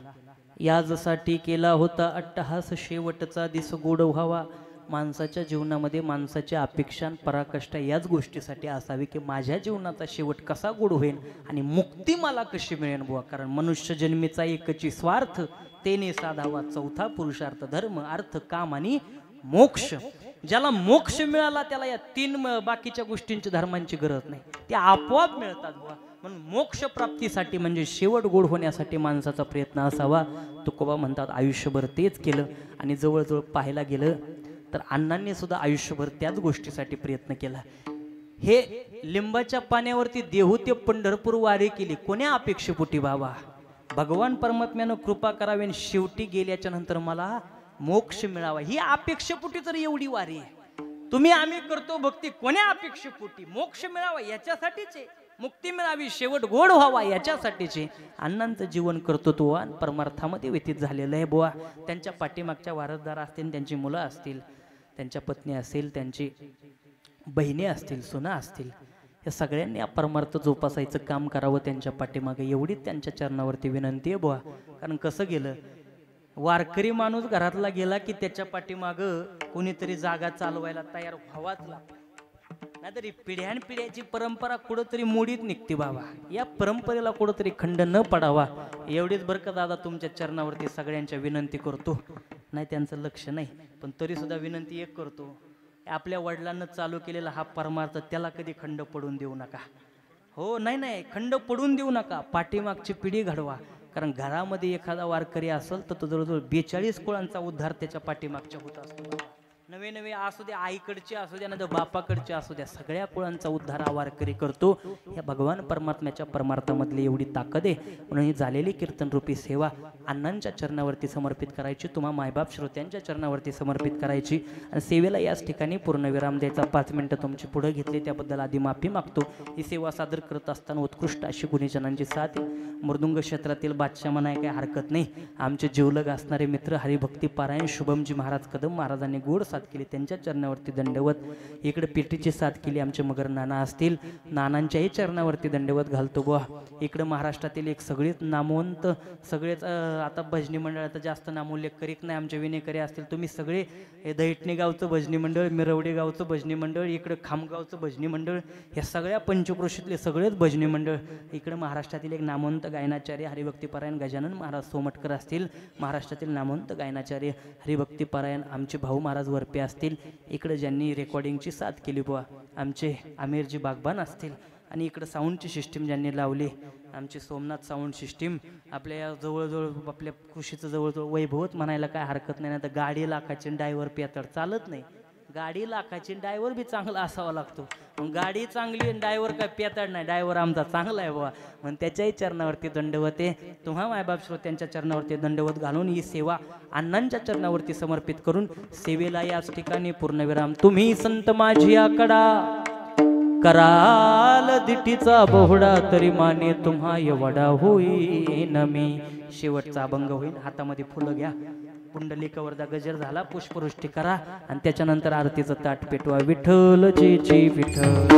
याजसाठी केला होता अट्टहास, शेवटचा दिस गोड व्हावा. माणसाच्या जीवनामध्ये माणसाच्या अपेक्षा पराकाष्ठा याच गोष्टीसाठी असावी की माझ्या जीवनाचा शेवट कसा गोड होईल आणि मुक्ती मला कशी मिळेल बुवा. कारण मनुष्य जन्मीचा एकची स्वार्थ, तेने साधावा चौथा पुरुषार्थ, धर्म अर्थ काम आणि मोक्ष. ज्याला मोक्ष मिळाला त्याला या तीन बाकीच्या गोष्टींची धर्मांची गरज नाही, ते आपोआप मिळतात बुवा. म्हणून मोक्ष प्राप्तीसाठी म्हणजे शेवट गोड होण्यासाठी माणसाचा प्रयत्न असावा. तुकोबा म्हणतात आयुष्यभर तेच केलं. आणि जवळजवळ पाहायला गेलं तर अण्णांनी सुद्धा आयुष्यभर त्याच गोष्टीसाठी प्रयत्न केला. हे लिंबाच्या पाण्यावरती देहू ते पंढरपूर वारी केली कोण्या अपेक्षेपोटी बाबा? भगवान परमात्म्यानं कृपा करावी आणि शेवटी गेल्याच्या नंतर मला मोक्ष मिळावा ही अपेक्षेपोटी तर एवढी वारी आहे. तुम्ही आम्ही करतो भक्ती कोण्या अपेक्षेपोटी? मोक्ष मिळावा याच्यासाठीच आहे, मुक्ती मिळावी, शेवट गोड व्हावा याच्यासाठीच आहे. अण्णांचं जीवन कर्तृत्ववान परमार्थामध्ये व्यतीत झालेलं आहे बुवा. त्यांच्या पाठीमागच्या वारसदार असतील, त्यांची मुलं असतील, त्यांच्या पत्नी असेल, त्यांची बहिणी असतील, सुना असतील, या सगळ्यांनी या परमार्थ जोपासायचं काम करावं त्यांच्या पाठीमागे, एवढी त्यांच्या चरणावरती विनंती आहे बुवा. कारण कसं गेलं, वारकरी माणूस घरातला गेला की त्याच्या पाठीमागं कोणीतरी जागा चालवायला तयार व्हावाच लागतो. नाहीतरी पिढ्यानपिढ्याची परंपरा कुठंतरी मोडीत निघते बाबा. या परंपरेला कुठंतरी खंड न पडावा एवढीच बरं का दादा तुमच्या चरणावरती सगळ्यांच्या विनंती करतो. नाही त्यांचं लक्ष नाही, पण तरी सुद्धा विनंती एक करतो, आपल्या वडिलांना चालू केलेला हा परमार्थ त्याला कधी खंड पडून देऊ नका. हो, नाही खंड पडून देऊ नका. पाठीमागची पिढी घडवा. कारण घरामध्ये एखादा वारकरी असेल तर तो जवळजवळ 42 कुळांचा उद्धार त्याच्या पाठीमागच्या होत असतो. नवे नवे असू द्या, आईकडचे असू द्या, नाही तर बापाकडचे असू द्या, सगळ्या कुळांचा उद्धार हा वारकरी करतो. या भगवान परमात्म्याच्या परमार्थामधली एवढी ताकद आहे. म्हणून ही झालेली कीर्तनरूपी सेवा अण्णांच्या चरणावरती समर्पित करायची, तुम्हा मायबाप श्रोत्यांच्या चरणावरती समर्पित करायची. आणि सेवेला याच ठिकाणी पूर्णविराम द्यायचा. 5 मिनिटं तुमची पुढे घेतली त्याबद्दल आधी माफी मागतो. ही सेवा सादर करत असताना उत्कृष्ट अशी गुणीजनांची साथ मृदुंग क्षेत्रातील बादशाह म्हणाय काही हरकत नाही. आमचे जीवलग असणारे मित्र हरिभक्ती पारायण शुभमजी महाराज कदम महाराजांनी गोड साथ केली, त्यांच्या चरणावरती दंडवत. इकडे पेटीची साथ केली आमचे मगर नाना असतील, नानांच्याही चरणावरती दंडवत घालतो बुवा. इकडे महाराष्ट्रातील एक सगळेच नामवंत, सगळेच आता भजनी मंडळ आता जास्त नामोल्लेख करीत नाही, आमचे विनेकरी असतील, तुम्ही सगळे दैठणी गावचं भजनी मंडळ, मिरवडे गावचं भजनी मंडळ, इकडे खामगावचं भजनी मंडळ, या सगळ्या पंचक्रोशीतले सगळेच भजनी मंडळ. इकडे महाराष्ट्रातील एक नामवंत गायनाचार्य हरिभक्तीपरायण गजानन महाराज सोमटकर असतील, महाराष्ट्रातील नामवंत गायनाचार्य हरिभक्तीपरायण आमचे भाऊ महाराज वरपे असतील. इकडे ज्यांनी रेकॉर्डिंगची साथ केली बुवा आमचे आमिरजी बागबान असतील. आणि इकडे साऊंडची सिस्टीम ज्यांनी लावली आमची सोमनाथ साऊंड सिस्टीम. आपल्या जवळजवळ आपल्या कृषीचं जवळजवळ वैभवच म्हणायला काय हरकत नाही. ना तर गाडी लाखाची ड्रायव्हर पेतड चालत नाही. गाडी लाखाची ड्रायव्हर बी चांगला असावा लागतो. मग गाडी चांगली ड्रायव्हर काय पेतड नाही, ड्रायव्हर आमचा चांगला आहे बाबा. मग त्याच्याही चरणावरती दंडवत आहे. तुम्हा मायबाप श्रोत्यांच्या चरणावरती दंडवत घालून ही सेवा अण्णांच्या चरणावरती समर्पित करून सेवेला याच ठिकाणी पूर्णविराम. तुम्ही संत माझी आकडा कराल दिटीचा बहुडा तरी माने तुम्हा एवढा होईन मी. शेवटचा अभंग होईल. हातामध्ये फुलं घ्या, पुंडलिकावरदा गजर झाला, पुष्पवृष्टी करा आणि त्याच्यानंतर आरतीचं ताट पेटवा. विठ्ठल जी विठ्ठल.